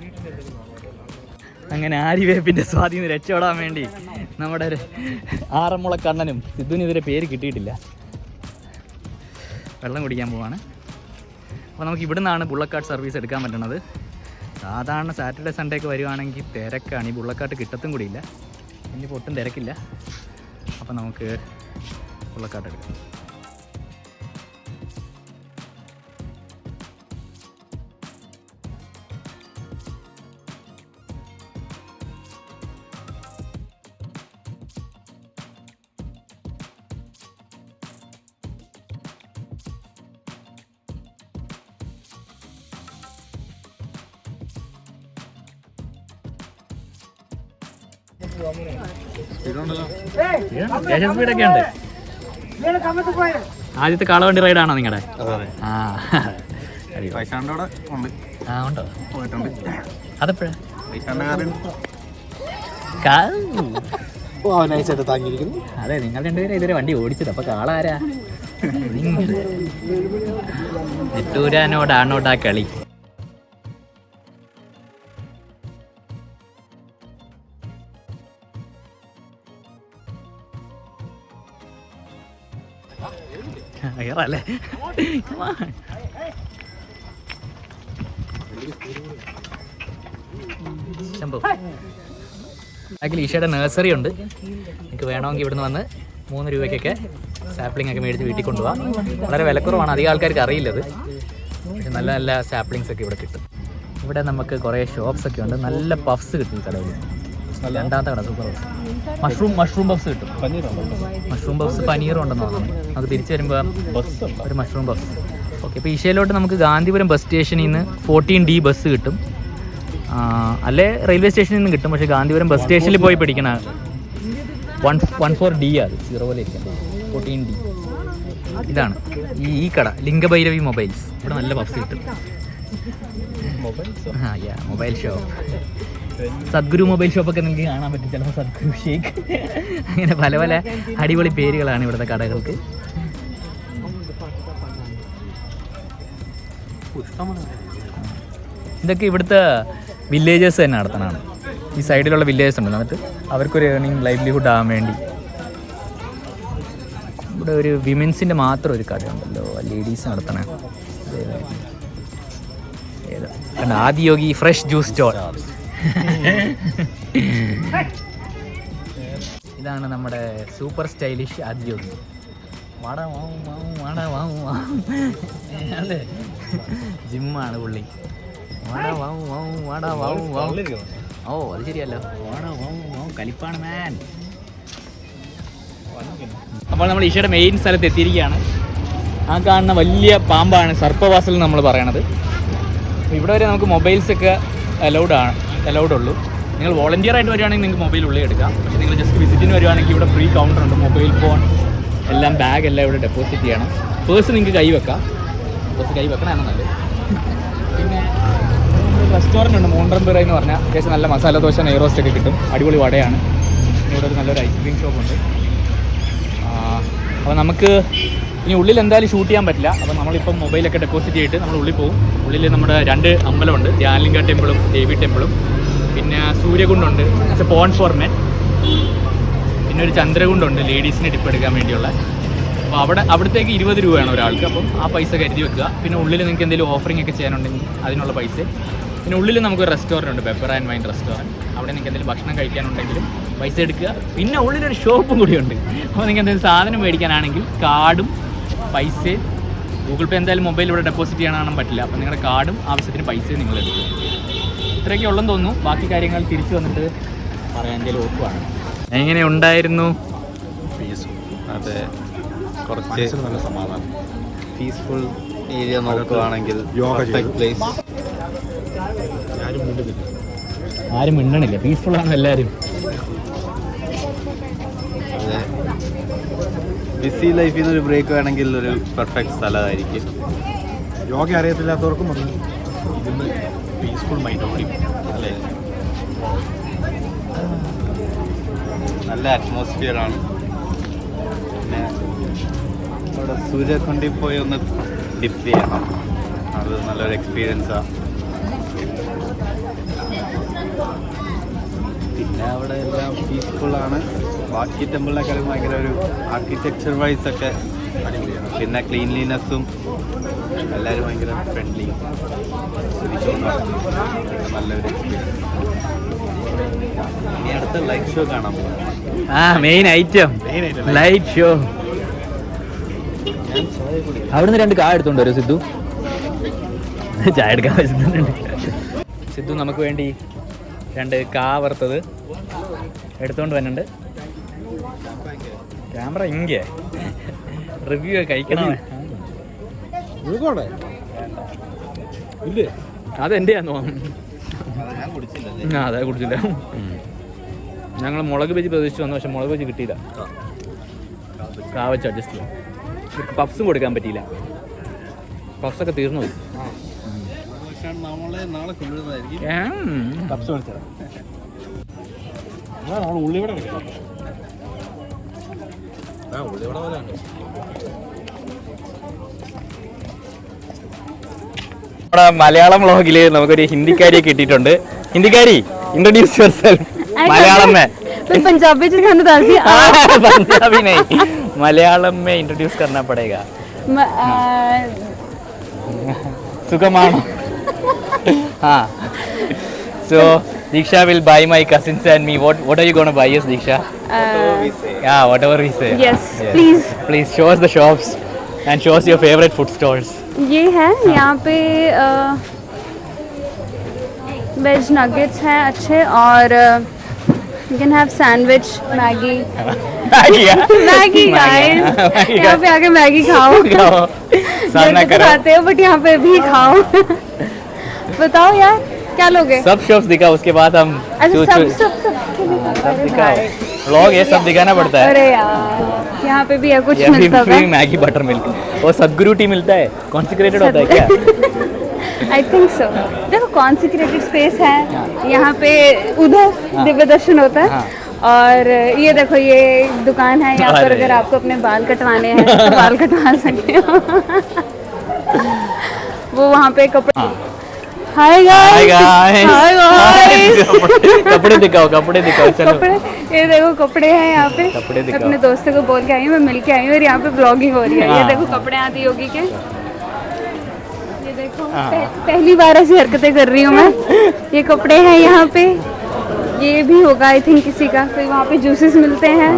അങ്ങനെ ആര്യവേപ്പിൻ്റെ സ്വാധീനം രക്ഷപ്പെടാൻ വേണ്ടി നമ്മുടെ ആറന്മുള കണ്ണനും സിദ്ധുവിന് ഇതുവരെ പേര് കിട്ടിയിട്ടില്ല. വെള്ളം കുടിക്കാൻ പോവാണ്. അപ്പോൾ നമുക്ക് ഇവിടെ നിന്നാണ് ബുള്ളക്കാട്ട് സർവീസ് എടുക്കാൻ പറ്റുന്നത്. സാധാരണ സാറ്റർഡേ സൺഡേ ഒക്കെ വരുവാണെങ്കിൽ തിരക്കാണ്. ഈ ബുള്ളക്കാട്ട് കിട്ടത്തും കൂടിയില്ല. ഇനിയിപ്പോൾ ഒട്ടും തിരക്കില്ല. അപ്പോൾ നമുക്ക് ബുള്ളക്കാട്ട് എടുക്കാം. സ്പീഡൊക്കെ ഉണ്ട്. ആദ്യത്തെ കാളവണ്ടി റൈഡാണോ നിങ്ങളുടെ? ഉണ്ടോ? അതെപ്പോഴാ? അതെ, നിങ്ങൾ രണ്ടുപേരും ഇതുവരെ വണ്ടി ഓടിച്ചത്. അപ്പൊ കാള ആരാ? നെട്ടൂരാനോടാണോടാ കളി. അല്ലേ? ബാക്കിൽ ഈശയുടെ നഴ്സറി ഉണ്ട്. എനിക്ക് വേണമെങ്കിൽ ഇവിടുന്ന് വന്ന് 3 രൂപയ്ക്കൊക്കെ സാപ്ലിംഗ് ഒക്കെ മേടിച്ച് വീട്ടിൽ കൊണ്ടുപോകാം. വളരെ വിലക്കുറവാണ്, അധികം ആൾക്കാർക്ക് അറിയില്ലത്. പക്ഷെ നല്ല നല്ല സാപ്ലിങ്സ് ഒക്കെ ഇവിടെ കിട്ടും. ഇവിടെ നമുക്ക് കുറേ ഷോപ്സ് ഒക്കെ ഉണ്ട്. നല്ല പഫ്സ് കിട്ടും ഈ കടയിൽ. രണ്ടാമത്തെ കട സൂപ്പർ പഫ്സ്. മഷ്റൂം പഫ്സ് കിട്ടും. മഷ്റൂം പഫ്സ് പനീറും ഉണ്ടെന്ന് തോന്നുന്നു. നമുക്ക് തിരിച്ചു വരുമ്പോൾ ഒരു മഷ്റൂം പഫ്സ്. ഓക്കെ, ഇപ്പോൾ ഈശയിലോട്ട് നമുക്ക് ഗാന്ധിപുരം ബസ് സ്റ്റേഷനിൽ നിന്ന് 14D ബസ് കിട്ടും. അല്ലേ റെയിൽവേ സ്റ്റേഷനിൽ നിന്ന് കിട്ടും. പക്ഷേ ഗാന്ധിപുരം ബസ് സ്റ്റേഷനിൽ പോയി പിടിക്കണ 14D അത് 0 പോലെ ഇരിക്കണം. 14D ഇതാണ് ഈ കട ലിംഗഭൈരവി മൊബൈൽസ്. ഇവിടെ നല്ല പഫ്സ് കിട്ടും. Mobile shop. സദ്ഗുരു മൊബൈൽ ഷോപ്പൊക്കെ നിങ്ങൾക്ക് കാണാൻ പറ്റും. ചിലപ്പോൾ സദ്ഗുരു ഷേക്ക്, അങ്ങനെ പല പല അടിപൊളി പേരുകളാണ് ഇവിടുത്തെ കടകൾക്ക്. ഇതൊക്കെ ഇവിടുത്തെ വില്ലേജേഴ്സ് തന്നെ നടത്തണതാണ്. ഈ സൈഡിലുള്ള വില്ലേജസ് ഉണ്ട്. എന്നിട്ട് അവർക്കൊരു ഏർണിങ് ലൈവ്ലിഹുഡ് ആകാൻ വേണ്ടി ഇവിടെ ഒരു വിമൻസിൻ്റെ മാത്രം ഒരു കടയുണ്ടല്ലോ, ലേഡീസ് നടത്തണേ. ഏതാ കണ്ട ആദിയോഗി ഫ്രഷ് ജ്യൂസ് സ്റ്റോൾ. ഇതാണ് നമ്മുടെ സൂപ്പർ സ്റ്റൈലിഷ് ആദിയോഗി. വാടാ വാവും വാവും വാടാ വാവും വാവും. അതെ, ജിമ്മാണ് പുള്ളി. വാടാ വാവും വാവും വാടാ വാവും വാവും. ഓ അത് ശരിയല്ലോ, വാടാ വാവും വാവും കലിപ്പാണ് മാൻ. അപ്പോൾ നമ്മൾ ഈശയുടെ മെയിൻ സ്ഥലത്ത് എത്തിയിരിക്കുകയാണ്. ആ കാണുന്ന വലിയ പാമ്പാണ് സർപ്പവാസൽ നമ്മൾ പറയണത്. ഇവിടെ വരെ നമുക്ക് മൊബൈൽസൊക്കെ അലൗഡ് ഉള്ളൂ. നിങ്ങൾ വോളണ്ടിയർ ആയിട്ട് വരികയാണെങ്കിൽ നിങ്ങൾക്ക് മൊബൈൽ ഉള്ളിൽ എടുക്കാം. പക്ഷേ നിങ്ങൾ ജസ്റ്റ് വിസിറ്റിന് വരുവാണെങ്കിൽ ഇവിടെ ഫ്രീ കൗണ്ടർ ഉണ്ട്. മൊബൈൽ ഫോൺ എല്ലാം ബാഗ് എല്ലാം ഇവിടെ ഡെപ്പോസിറ്റ് ചെയ്യണം. പേഴ്സ് നിങ്ങൾക്ക് കൈ വെക്കാം. പേഴ്സ് കൈ വെക്കണമെന്ന് നല്ലത്. പിന്നെ റെസ്റ്റോറൻ്റ് ഉണ്ട്, മൂണ്ടംപിറ എന്ന് പറഞ്ഞാൽ. അത്യാവശ്യം നല്ല മസാല ദോശ നെയ്റോസ്റ്റ് ഒക്കെ കിട്ടും. അടിപൊളി വടയാണ്. ഇവിടെ ഒരു നല്ലൊരു ഐസ്ക്രീം ഷോപ്പുണ്ട്. അപ്പോൾ നമുക്ക് ഇനി ഉള്ളിൽ എന്തായാലും ഷൂട്ട് ചെയ്യാൻ പറ്റില്ല. അപ്പോൾ നമ്മളിപ്പം മൊബൈലൊക്കെ ഡെപ്പോസിറ്റ് ചെയ്തിട്ട് നമ്മൾ ഉള്ളിൽ പോകും. ഉള്ളിൽ നമ്മുടെ 2 അമ്പലമുണ്ട്, ധ്യാനലിംഗ ടെമ്പിളും ദേവി ടെമ്പിളും. പിന്നെ സൂര്യകുണ്ടുണ്ട്, it's a pond for men. പിന്നെ ഒരു ചന്ദ്രകുണ്ടുണ്ട് ലേഡീസിന് ടിപ്പ് എടുക്കാൻ വേണ്ടിയുള്ള. അപ്പോൾ അവിടത്തേക്ക് 20 രൂപയാണ് ഒരാൾക്ക്. അപ്പം ആ പൈസ കരുതി വെക്കുക. പിന്നെ ഉള്ളിൽ നിങ്ങൾക്ക് എന്തെങ്കിലും ഓഫറിംഗ് ഒക്കെ ചെയ്യാനുണ്ടെങ്കിൽ അതിനുള്ള പൈസ. പിന്നെ ഉള്ളിൽ നമുക്കൊരു റെസ്റ്റോറൻറ്റ് ഉണ്ട്, പെപ്പർ ആൻഡ് വൈൻ റെസ്റ്റോറൻറ്റ്. അവിടെ നിങ്ങൾക്ക് എന്തെങ്കിലും ഭക്ഷണം കഴിക്കാനുണ്ടെങ്കിലും പൈസ എടുക്കുക. പിന്നെ ഉള്ളിലൊരു ഷോപ്പും കൂടിയുണ്ട്. അപ്പോൾ നിങ്ങൾക്ക് എന്തെങ്കിലും സാധനം മേടിക്കാനാണെങ്കിൽ കാർഡും പൈസയും, ഗൂഗിൾ പേ എന്തായാലും മൊബൈലിലൂടെ ഡെപ്പോസിറ്റ് ചെയ്യാനാണ് പറ്റില്ല. അപ്പോൾ നിങ്ങളുടെ കാർഡും ആവശ്യത്തിന് പൈസയും നിങ്ങൾ എടുക്കും. ഇത്രയൊക്കെ ഉള്ളെന്ന് തോന്നുന്നു. ബാക്കി കാര്യങ്ങൾ തിരിച്ചു വന്നിട്ട് പറയാൻ എന്തെങ്കിലും ഓർക്കുവാണ്. എങ്ങനെ ഉണ്ടായിരുന്നു? അതെ, കുറച്ച് നല്ല സമാധാനം, പീസ്ഫുൾ ഏരിയ നോക്കുകയാണെങ്കിൽ പ്ലേസ്. ആരും മിണ്ടണില്ല, പീസ്ഫുള്ളാണ് എല്ലാവരും. അതെ, ബിസി ലൈഫിൽ നിന്ന് ഒരു ബ്രേക്ക് വേണമെങ്കിൽ ഒരു പെർഫെക്റ്റ് സ്ഥലമായിരിക്കും. യോഗ അറിയത്തില്ലാത്തവർക്കും ഇതിന്ന് പീസ്ഫുൾ മൈൻഡോടി അല്ലേ, നല്ല അറ്റ്മോസ്ഫിയറാണ്. പിന്നെ അവിടെ സൂര്യകൊണ്ടിൽ പോയി ഒന്ന് ഡിപ്പ് ചെയ്യണം, അത് നല്ലൊരു എക്സ്പീരിയൻസാണ്. പിന്നെ അവിടെ എല്ലാം പീസ്ഫുള്ളാണ്. ബാക്കി ടെമ്പിളിനേക്കാളും ഭയങ്കര ഒരു ആർക്കിടെക്ചർ വൈസ് ഒക്കെ അടിപൊളിയാണ്. പിന്നെ ക്ലീൻലിനെസ്സും എല്ലാവരും ഭയങ്കര ഫ്രണ്ട്ലി, നല്ലൊരു എക്സ്പീരിയൻസ്. ഇനി അടുത്ത ലൈറ്റ് ഷോ കാണാൻ പോകും. Main item light show. അവിടുന്ന് 2 കാ എടുത്തോണ്ട് വരും സിദ്ധു. ചായ എടുക്കാൻ വെച്ചിട്ടുണ്ട് സിദ്ധു. നമുക്ക് വേണ്ടി 2 കാ വറുത്തത് എടുത്തോണ്ട് വരുന്നുണ്ട്. ക്യാമറ ഇங்கே റിവ്യൂ കഴിക്കണേ. അതെന്റെയാന്ന് തോന്നുന്നു. അതെ, കുടിച്ചില്ല. ഞങ്ങൾ മുളക് ബജി പ്രതീക്ഷിച്ച് വന്നു, പക്ഷെ മുളക് ബജി കിട്ടിയില്ല. കാ വെച്ച് അഡ്ജസ്റ്റ് ചെയ്യാം. പഫ്സും കൊടുക്കാൻ പറ്റിയില്ല, പഫ്സൊക്കെ തീർന്നു പോയി. നാളെ കൊണ്ടുവരുന്നതായിരിക്കും. ഉള്ളിവിടെ നമ്മുടെ മലയാളം വ്ളോഗില് നമുക്കൊരു ഹിന്ദിക്കാരിയെ കിട്ടിയിട്ടുണ്ട്. ഹിന്ദിക്കാരി, इंट्रोड्यूस योरसेल्फ. मलयालम में, पंजाबी पंजाबी नहीं, मलयालम में इंट्रोड्यूस करना पड़ेगा. सुखमानो. हाँ. So Diksha will buy my cousins and me. What are you going to buy us, Diksha? Yeah, whatever we say. Yes, please. Please show us the shops and show us your favorite food stalls. ये है यहाँ पे veg nuggets हैं अच्छे, और you can have sandwich, Maggi. Maggi guys, यहाँ पे आके मैगी खाओ. घर पे तो खाते हो बट यहाँ पे भी खाओ. बताओ यार क्या लोगे? सब शॉप्स दिखा, उसके बाद हम अच्छा सब दिखाओ. व्लॉग ये सब दिखाना पड़ता है. अरे यार यहाँ पे भी है कुछ मिलता है. मैगी बटर मिल्क और सदगुरु टी मिलता है. कॉन्सेक्रेटेड होता है क्या? I think so. देखो कॉन्सेक्रेटेड स्पेस है यहाँ पे, उधर दिव्य दर्शन होता है. और ये देखो ये दुकान है यहाँ पर, अगर आपको अपने बाल कटवाने हैं तो बाल कटवा सकते हो. वो वहाँ पे कपड़े. हाय गाइस, कपड़े दिखाओ चलो. कपड़े, ये देखो कपड़े हैं यहाँ पे. कपड़े दिखाओ. अपने दोस्तों को बोल के आई हूँ, मैं मिल के आई हूँ, और यहाँ पे ब्लॉगिंग हो रही है. ये देखो कपड़े आदि योगी के. ये देखो पहली बार ऐसी हरकतें कर रही हूँ मैं. ये कपड़े हैं यहाँ पे. ये भी होगा आई थिंक किसी का. फिर वहाँ पे जूसेस मिलते हैं.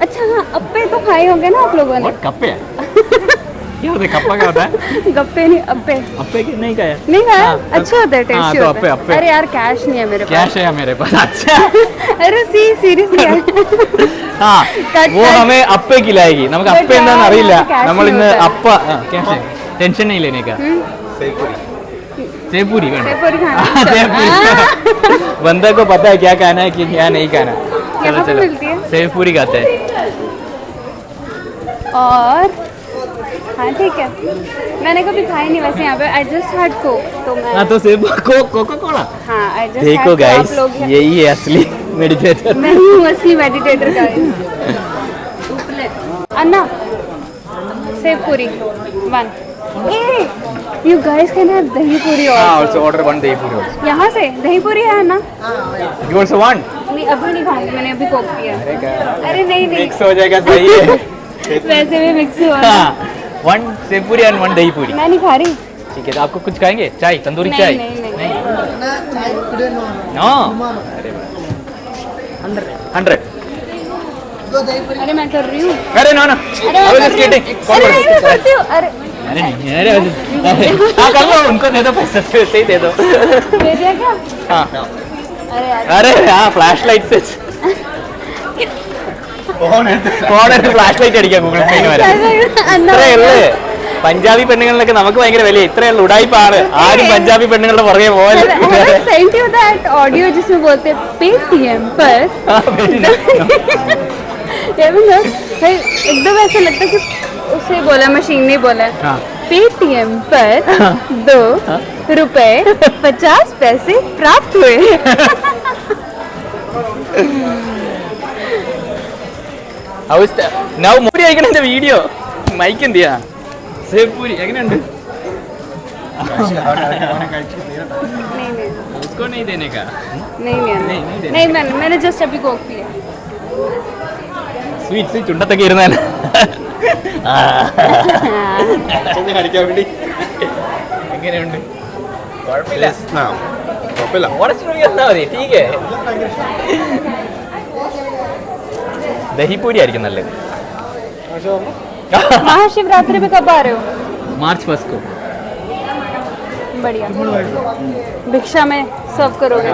अच्छा हाँ, अप्पे तो खाए होंगे ना आप लोगों ने? कप्पे क्या होता है? कप्पा क्या होता है? गप्पे नहीं, अप्पे. अप्पे की नहीं खाया? नहीं खाया? अच्छा होता है, टेस्टी तो होता है. अप्पे. अरे यार कैश नहीं है मेरे पास. कैश है मेरे पास. अच्छा. अरे सीरियसली. हाँ, वो हमें अप्पे खिलाएगी. നമുക്ക് അപ്പ എന്താണെന്ന് അറിയില്ല. നമ്മൾ ഇന്ന് അപ്പ ക്യാഷ് ടെൻഷൻ नहीं लेने का. सेवपुरी सेवपुरी खाना. बंदे को पता है क्या खाना है क्या नहीं खाना. चलो यहाँ पे मिलती है. सेवपुरी खाते हैं. और हाँ ठीक है, मैंने कभी खाई नहीं वैसे यहाँ पे. I just had Coke. तो मैं हाँ तो कोका कोला. हाँ आई जस्ट. देखो गाइस, यही है असली मेडिटेटर. मैं ही हूँ असली मेडिटेटर गाइस. अन्ना सेव पूरी 1. You guys can have dahi puri also. also order one dahi puri also. यहाँ से दही पूरी है ना? You also want? नहीं अभी नहीं खाऊंगी, मैंने अभी कोक पिया। अरे नहीं नहीं, मिक्स हो जाएगा, सही है। वैसे भी मिक्स हुआ है। 1 सेव पूरी एंड 1 दही पूरी। मैं नहीं खा रही। ठीक है, तो आपको कुछ खाएंगे? चाय, तंदूरी नहीं, चाय? नहीं, नहीं। नो। 100। अरे मैं कर रही हूँ। अरे नो नो, अरे I was मैं just कर रही kidding. हूँ। अरे नहीं, मैं करती हूँ। अरे अरे नहीं, अरे हाँ कर लो, उनको दे दो पैसे, वैसे ही दे दो। दे दिया क्या? हाँ अरे यार, अरे हाँ, ഫ്ലാഷ് ലൈറ്റ് സെറ്റ് ഫോണെടുത്ത് ഫ്ലാഷ് ലൈറ്റ് അടിക്കാം ഗൂഗിൾ പേയിൽ വരെ. ഇത്രയല്ലേ പഞ്ചാബി പെണ്ണുങ്ങളിലൊക്കെ നമുക്ക് ഭയങ്കര വില, ഇത്രയുള്ള ഉടായിപ്പാണ്. ആരും പഞ്ചാബി പെണ്ണുങ്ങളുടെ പുറകെ പോലെ. सेंड यू दैट ऑडियो जिसमें बोलते हैं पेटीएम पर एकदम ऐसा लगता है कि उसे बोला, मशीन ने बोला पेटीएम पर 2 रुपए 50 पैसे प्राप्त हुए. മൂടി അയക്കണം എന്റെ വീഡിയോ. മൈക്ക് എന്ത് ചെയ്യാ? സേപ്പൂരി എങ്ങനെയുണ്ട്? उसको नहीं देने का? नहीं मैंने जस्ट अभी कोक पिया. സ്വീറ്റ്സ് ചുണ്ടത്തൊക്കെ ഇരുന്നാൽ എങ്ങനെയുണ്ട്? കുഴപ്പമില്ല, ഉടച്ചു നോക്കിയാൽ മതി. ടീക്ക് ദഹിപൂരി ആയിരിക്കും നല്ലത്. महाशिवरात्रि में कब आ रहे हो? मार्च 1 को. बढ़िया. भिक्षा में सर्व करोगे?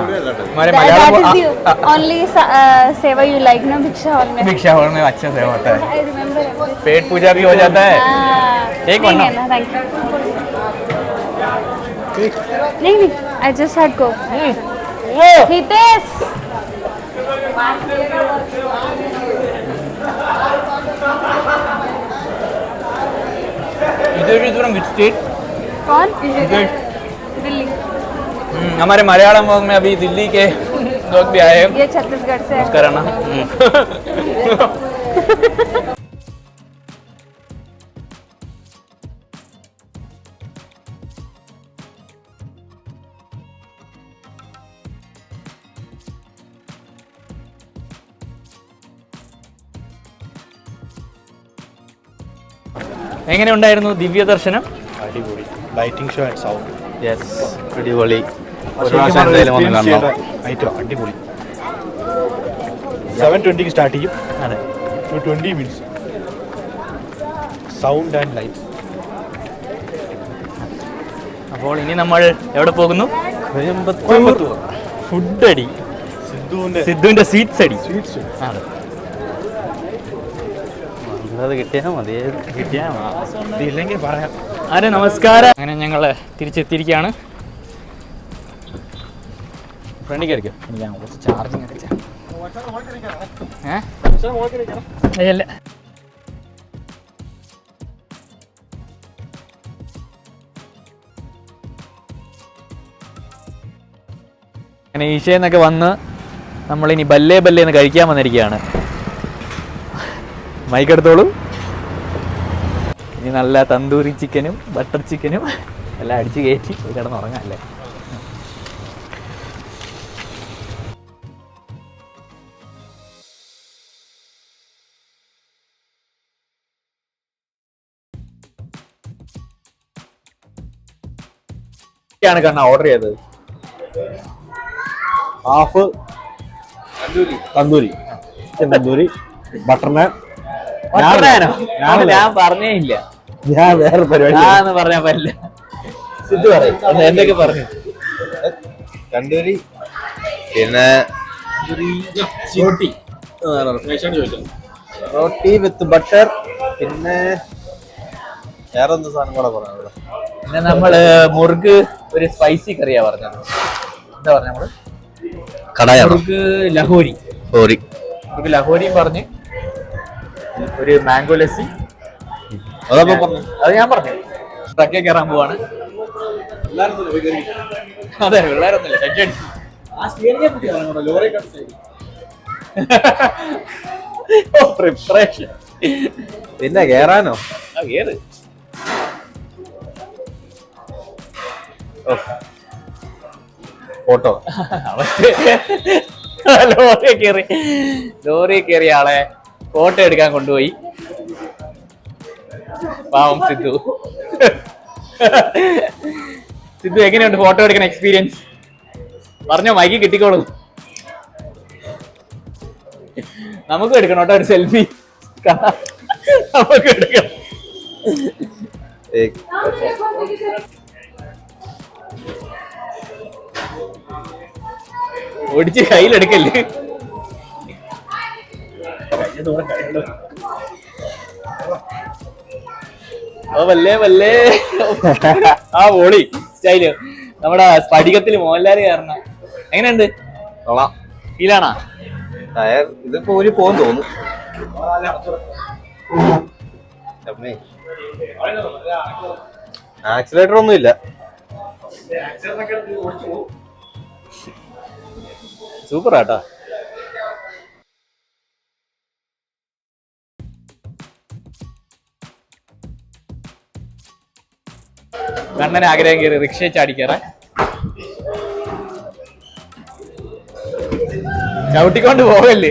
हमारे That Malayalam is the only सेवा you like ना भिक्षा हॉल में? भिक्षा हॉल में अच्छा सेवा होता है, I remember everything. पेट पूजा भी हो जाता है. एक नहीं बनना. है ना, थैंक यू. नहीं I just had coke. Hitesh इधर भी दूर विच स्टेट? कौन? इधर. दिल्ली. हमारे मलयालम वर्ग में अभी दिल्ली के लोग भी आए हैं. ये छत्तीसगढ़ से है. कराना. എങ്ങനെ ഉണ്ടായിരുന്നു ദിവ്യ ദർശനം? അടിപൊളി. Lighting show and sound. Yes, അടിപൊളി. ഒരു പ്രാവശ്യം എന്തായാലും വന്ന് കാണണം. അടിപൊളി. 7:20 സ്റ്റാർട്ട് ചെയ്യും. അതെ. 20 മിനിറ്റ്സ്. Sound and light. അപ്പോൾ ഇനി നമ്മൾ എവിടെ പോകുന്നു? കോയമ്പത്തൂർ. ഫുഡ് അടി. സിദ്ധുവിന്റെ സ്വീറ്റ്സ് അടി. അതെ. അത് കിട്ടിയാൽ മതി. ഇല്ലെങ്കിൽ പറയാം. അരെ നമസ്കാരം. അങ്ങനെ ഞങ്ങൾ തിരിച്ചെത്തിയിരിക്കുകയാണ്. ഫ്രണ്ടിൽ കയറിക്കോ, ഞാൻ കുറച്ച് ചാർജിങ് അടിച്ച. അല്ല അങ്ങനെ ഈശയെന്നൊക്കെ വന്ന് നമ്മളിനി ബല്ലേ ബല്ലേന്ന് കഴിക്കാൻ വന്നിരിക്കുകയാണ്. മൈക്കെടുത്തോളൂ. ഇനി നല്ല തന്തൂരി ചിക്കനും ബട്ടർ ചിക്കനും എല്ലാം അടിച്ച് കയറ്റി കിടന്നുറങ്ങാല്ലേ. ാണ് കണ്ണ ഓർഡർ ചെയ്തത്. Half tandoori chicken tandoori, butter naan. ഞാൻ പറഞ്ഞേ ഇല്ല, ഞാൻ വേറെ പരിപാടി ഞാന്ന് പറഞ്ഞാ പറ്റില്ല. സിദ്ധു പറയും എന്തൊക്കെ പറഞ്ഞു. തന്തൂരി, പിന്നെ റോട്ടി വിത്ത് ബട്ടർ, പിന്നെ വേറെ എന്ത് സാധനം കൂടെ പറഞ്ഞു. പിന്നെ നമ്മള് മുറുക്ക് ഒരു സ്പൈസി കറിയാ പറഞ്ഞത്. എന്താ പറഞ്ഞ നമ്മള് മുറുക്ക് ലഹോരി. മുറുക്ക് ലഹോരിയും പറഞ്ഞ് ഒരു മാംഗോ ലസ്സി. അത് ഞാൻ പറഞ്ഞു. ട്രക്കേ കയറാൻ പോവാണ്. അതെ, പിള്ളേരൊന്നുമില്ല. പ്രിപ്പറേഷൻ. പിന്നെ കേറാനോ? കേറ്. ഫോട്ടോ ലോറി കയറിയ ആളെ ഫോട്ടോ എടുക്കാൻ കൊണ്ടുപോയി. പാവം സിദ്ധു. സിദ്ധു എങ്ങനെയുണ്ട് ഫോട്ടോ എടുക്കുന്ന എക്സ്പീരിയൻസ്? പറഞ്ഞോ, മൈക്ക് കിട്ടിക്കോളൂ. നമുക്ക് എടുക്കണം കേട്ടോ ഒരു സെൽഫി. നമുക്ക് എടുക്കണം. ഓടിച്ച് കയ്യിലെടുക്കല്ലേ. വല്ലേ വല്ലേ. ആ ഓളി സ്റ്റൈല് നമ്മുടെ സ്ഫടികത്തില് മോഹൻലാല് കാരണം. എങ്ങനെയുണ്ട്? ഫീലാണോ? ടയർ ഇതിപ്പോ ഒരു പോകാൻ തോന്നുന്നു. ആക്സിലേറ്റർ ഒന്നും ഇല്ല. സൂപ്പർ ആട്ടോ. കണ്ണന് ആഗ്രഹം കയറി റിക്ഷ ചാടിക്കയറാൻ. ചവിട്ടിക്കൊണ്ട് പോകല്ലേ,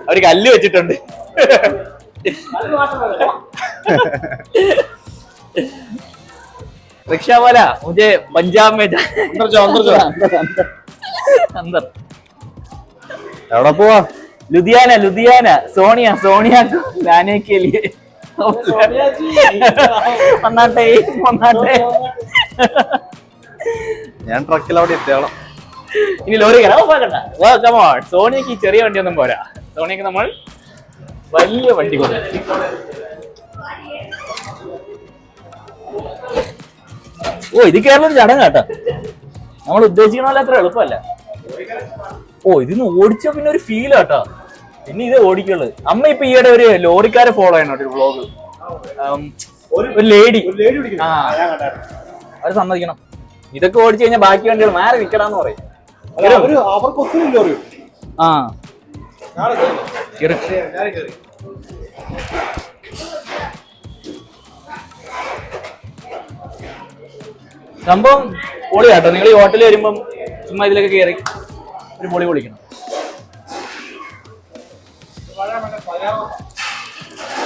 അവര് കല്ല് വെച്ചിട്ടുണ്ട്. रिक्शा वाला मुझे पंजाब में अंदर जाओ अंदर എവിടെ പോവാ? लुधियाना लुधियाना सोनिया सोनिया को लाने के लिए വന്നാട്ടെ വന്നാട്ടെ. ഞാൻ ട്രക്കിൽ അവിടെ എത്തിയോളാം. ഇനി ലോറി കമോൺ. സോണിയക്ക് ചെറിയ വണ്ടിയൊന്നും പോരാ. സോണിയക്ക് നമ്മൾ വലിയ വണ്ടി കൊണ്ട്. ഓ ഇത് കേരളം ചടങ്ങ് കേട്ടോ. നമ്മൾ ഉദ്ദേശിക്കണ പോലെ അത്ര എളുപ്പമല്ല. ഓ ഇതിന്ന് ഓടിച്ച പിന്നെ ഒരു ഫീൽ കേട്ടോ. പിന്നെ ഇത് ഓടിക്കുള്ളു. അമ്മ ഇപ്പൊ ഈയിടെ ഒരു ലോറിക്കാരെ ഫോളോ ചെയ്യണം ഒരു വ്ളോഗ്. ഒരു ലേഡി അവര് സമ്മതിക്കണം. ഇതൊക്കെ ഓടിച്ചു കഴിഞ്ഞാൽ ബാക്കി വണ്ടികൾ മാറി നിൽക്കടാന്ന് പറയും. ആ സംഭവം പൊളി കേട്ടോ. നിങ്ങൾ ഈ ഹോട്ടലിൽ വരുമ്പം ചുമ്മാ ഇതിലൊക്കെ കയറി ഒരു പൊളി പൊളിക്കണം.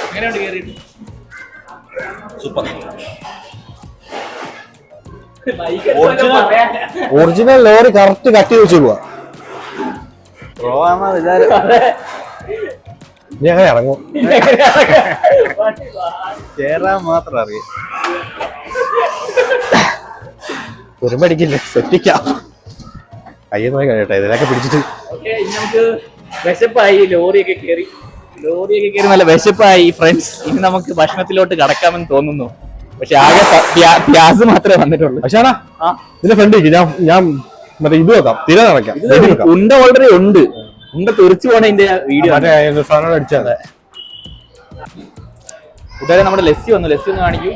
എങ്ങനെയുണ്ട് കയറിയിട്ട്? ഒറിജിനൽ ലോറി കറക്റ്റ് കട്ടി വെച്ച് പോവാ. നീ അങ്ങനെ ഇറങ്ങും. കേറാൻ മാത്രം അറിയാം. ഒരുമടിക്കില്ല, സെറ്റിക്കാം. കയ്യിൽ നോക്കി കഴിയട്ടെ ഇതിലൊക്കെ പിടിച്ചിട്ട്. നമുക്ക് വിശപ്പായി. ലോറിയൊക്കെ കയറി നല്ല വിശപ്പായി ഫ്രണ്ട്സ്. ഇനി നമുക്ക് ഭക്ഷണത്തിലോട്ട് കടക്കാമെന്ന് തോന്നുന്നു. പക്ഷെ ആകെ ഗ്യാസ് മാത്രമേ വന്നിട്ടുള്ളൂ. പക്ഷേ ഇതിന്റെ ഫ്രണ്ട് ഞാൻ മറ്റേ ഇത് വെക്കാം, തിര നടക്കാം. ഉണ്ട ഓൾറെഡി ഉണ്ട്. ഉണ്ട തെറിച്ചു പോണതിന്റെ വീഡിയോ അടിച്ചത്. കൂട്ടുകാരെ നമ്മുടെ ലസ്സി വന്നു. ലസ്സി ഒന്ന് കാണിക്കൂ.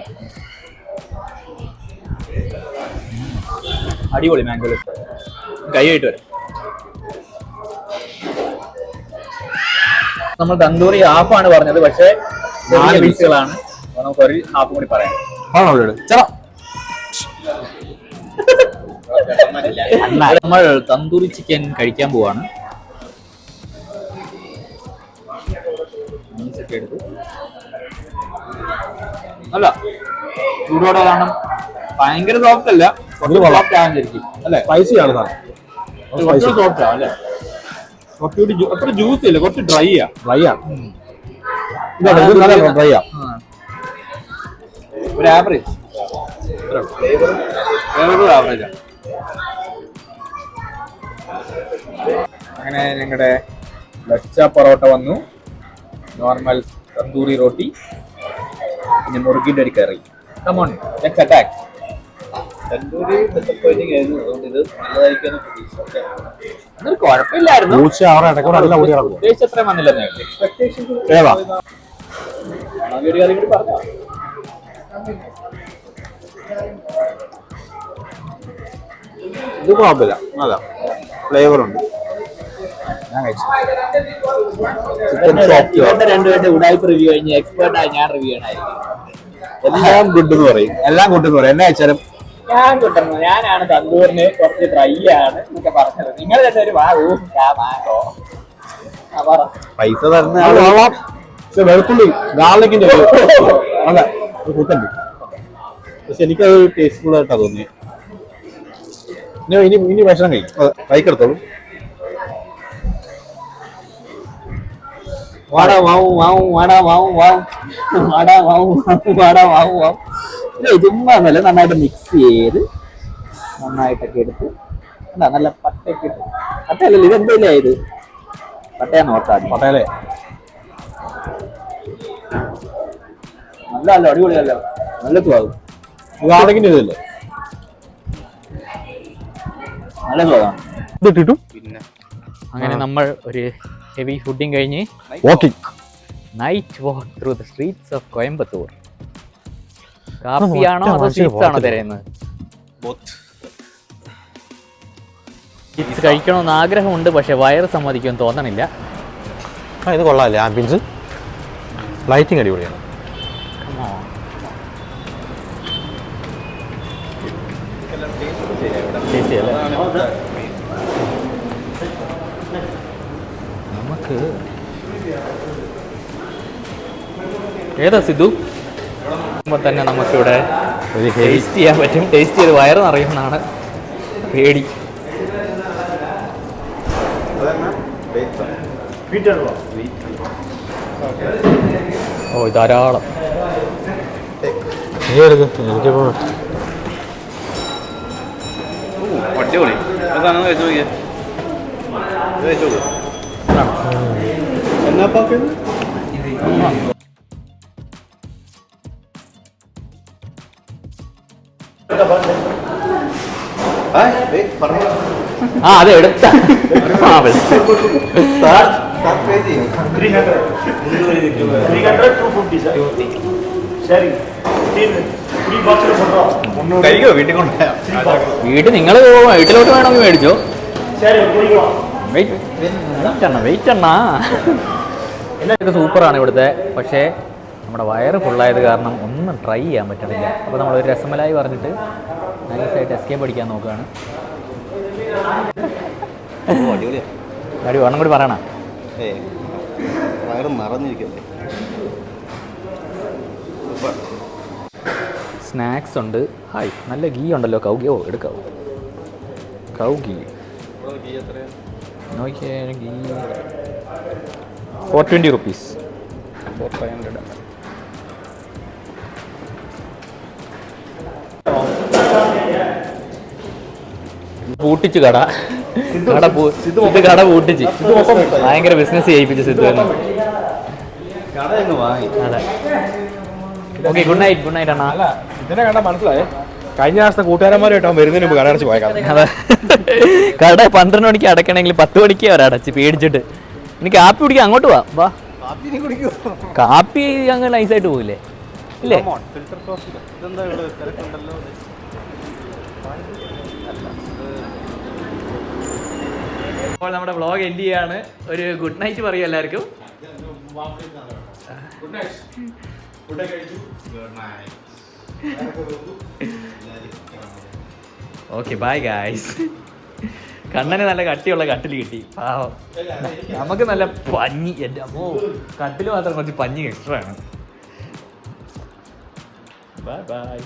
അടിപൊളി മാംഗോ ലസ്സി. കൈ ആയിട്ട് വരാം. നമ്മൾ തന്തൂരി ഹാഫാണ് പറഞ്ഞത്, പക്ഷേ 4 പീസുകളാണ്. നമുക്ക് ഒരു ഹാഫ് കൂടി പറയാം. നമ്മൾ തന്തൂരി ചിക്കൻ കഴിക്കാൻ പോവാണ്. അല്ല ചൂടോടെ കാണണം. ഭയങ്കര സോഫ്റ്റ് അല്ല, സോഫ്റ്റ് ആകാൻ ശരിക്കും അല്ലേ? സ്പൈസിയാണ് സോഫ്റ്റ് ആണ് അല്ലേ? കുറച്ചുകൂടി അത്ര ജ്യൂസ് ഇല്ല, കുറച്ച് ഡ്രൈ ആ. ഒരു ആവറേജ് ആവറേജ്. അങ്ങനെ ഞങ്ങളുടെ ലച്ച പൊറോട്ട വന്നു, നോർമൽ തന്തൂരി റോട്ടി, പിന്നെ മുറുകിന്റെ ഒരു കറി. Come on let's attack. Tandoori disappointing ആയിരുന്നു. അതുകൊണ്ട് ഇത് നല്ലതായിരിക്കും പ്രതീക്ഷിച്ചു. അതൊരു കുഴപ്പമില്ലായിരുന്നു. ഉദ്ദേശിച്ചത്ര വന്നില്ലെന്നേ. ഒരു കറി കൂടി പറഞ്ഞോ. ഇത് കുഴപ്പമില്ല, നല്ല ഫ്ലേവർ ഉണ്ട്. ഞാൻ കഴിച്ചു. രണ്ടുപേരുടെ ഉടായ്പ റിവ്യൂ കഴിഞ്ഞ് എക്സ്പേർട്ടായി ഞാൻ റിവ്യൂ ചെയ്യണായിരിക്കും. എല്ലാം ഗുഡ് എന്ന് പറയും. എല്ലാം ഗുഡ് എന്ന് പറയും. എന്നെ അയച്ചാലും ഞാൻ കിട്ടുന്നു. ഞാനാണ് തന്തൂരിന് കുറച്ച് ഡ്രൈ ആണ് എന്നൊക്കെ പറഞ്ഞത്. നിങ്ങൾ തന്നെ ഒരു മാങ്ങോ പൈസ തരുന്ന വെളുത്തുള്ളി ഗാർലിക്കിന്റെ അതെ കൂട്ടുണ്ട്. പക്ഷെ എനിക്കത് ടേസ്റ്റ്ഫുൾ ആയിട്ടാ തോന്നി. ഇനി ഭക്ഷണം കഴിക്കും. കഴിക്കെടുത്തോളൂ. വാടാ വാവും വാവും വാടാ വാവും വാവും വാടാ വാവും വാടാ വാവും വാവും. ചുമ്മാ നല്ല നന്നായിട്ട് മിക്സ് ചെയ്ത് നന്നായിട്ടൊക്കെ എടുത്ത് എന്താ നല്ല പട്ടയൊക്കെ ഇട്ട്. പട്ടയല്ലല്ലോ ഇത് എന്തല്ലേ ഇത്? പട്ടയ നോക്കാം. പട്ടേലെ നല്ല അല്ല അടിപൊളിയല്ലോ. നല്ല സ്വാദം. ഗാർലിക്കിന്റെ ഇതല്ലേ നല്ല സ്വാദാണ്. ഇതിട്ടിട്ടു. പിന്നെ അങ്ങനെ നമ്മൾ ഒരു ഹെവി ഫുഡിങ് കഴിഞ്ഞ് walking night walk through the streets of Coimbatore. കാപ്പിയാണോ അതോ സ്വീറ്റ്സ് ആണോ തരുന്നത്? സ്വീറ്റ്സ് കഴിക്കണമെന്ന് ആഗ്രഹമുണ്ട്, പക്ഷെ വയറ് സമ്മതിക്കുമെന്ന് തോന്നണില്ല. ഇത് കൊള്ളാല്ലേ ആംബിയൻസ്, ലൈറ്റിംഗ് അടിപൊളിയാണ്. നമുക്ക് ഏതാ സിദ്ധു തന്നെ നമുക്കിവിടെ ടേസ്റ്റ് ചെയ്യാൻ പറ്റും. ടേസ്റ്റ് ചെയ്ത് വയറ് നിറയുമെന്നാണ് പേടി. ഓ ധാരാളം. അടിപൊളി. അതാണ് കഴിച്ചു നോക്കിയേ. എന്നാ ആ അതെ എടുത്ത കഴിക്കോ വീട്ടിൽ കൊണ്ട് വീട്ടിൽ നിങ്ങൾ വീട്ടിലോട്ട് വേണമെങ്കിൽ മേടിച്ചോ. വെയിറ്റ് എണ്ണ ഇതൊക്കെ സൂപ്പറാണ് ഇവിടുത്തെ. പക്ഷേ നമ്മുടെ വയറ് ഫുള്ളായത് കാരണം ഒന്നും ട്രൈ ചെയ്യാൻ പറ്റണില്ല. അപ്പോൾ നമ്മളൊരു രസമലായി പറഞ്ഞിട്ട് നൈസായിട്ട് എസ്കേപ്പ് അടിക്കാൻ നോക്കുകയാണ്. അടി ഒരെണ്ണം കൂടി പറയണ. വയറ് നിറഞ്ഞിരിക്കല്ലേ. സ്നാക്സ് ഉണ്ട്. ഹായ് നല്ല ഗീ ഉണ്ടല്ലോ. കൗ ഗീ. ഓ എടുക്കാവോ കൗ ഗീ നോക്കിയേ. ഗീ 420 rupees. 4500. പൂട്ടിച്ചു കട സിദ്ധു കട പൂട്ടിച്ച് ഭയങ്കര ബിസിനസ് ചെയ്യിപ്പിച്ചു സിദ്ധു. കട വാങ്ങി. അതെ. Okay good night. Good night അണ്ണാ. ഇതിനെ കണ്ടാ മനസ്സിലായേ കഴിഞ്ഞ ദിവസത്തെ കൂട്ടുകാരന്മാരുമായിട്ടാവും വരുന്നതിന് മുമ്പ് കടയടച്ച് പോയേക്കാം. അതെ കട 12 മണിക്ക് അടക്കണമെങ്കിൽ 10 മണിക്ക് അവരടച്ച് പേടിച്ചിട്ട്. എനിക്ക് കാപ്പി കുടിക്കാൻ അങ്ങോട്ട് വാ. കാപ്പി അങ്ങ് നൈസായിട്ട് പോകില്ലേ? ഇല്ലേ? അപ്പോൾ നമ്മുടെ വ്ളോഗ് എൻഡ് ചെയ്യാണ്. ഒരു ഗുഡ് നൈറ്റ് പറയും എല്ലാവർക്കും. Okay bye guys. കണ്ണന് നല്ല കട്ടിയുള്ള കട്ടിൽ കിട്ടി. പാവം. നമുക്ക് നല്ല പഞ്ഞി. എൻ്റെ അമ്മോ കട്ടിൽ മാത്രം കുറച്ച് പഞ്ഞി എക്സ്ട്രാ ആണ്. Bye bye.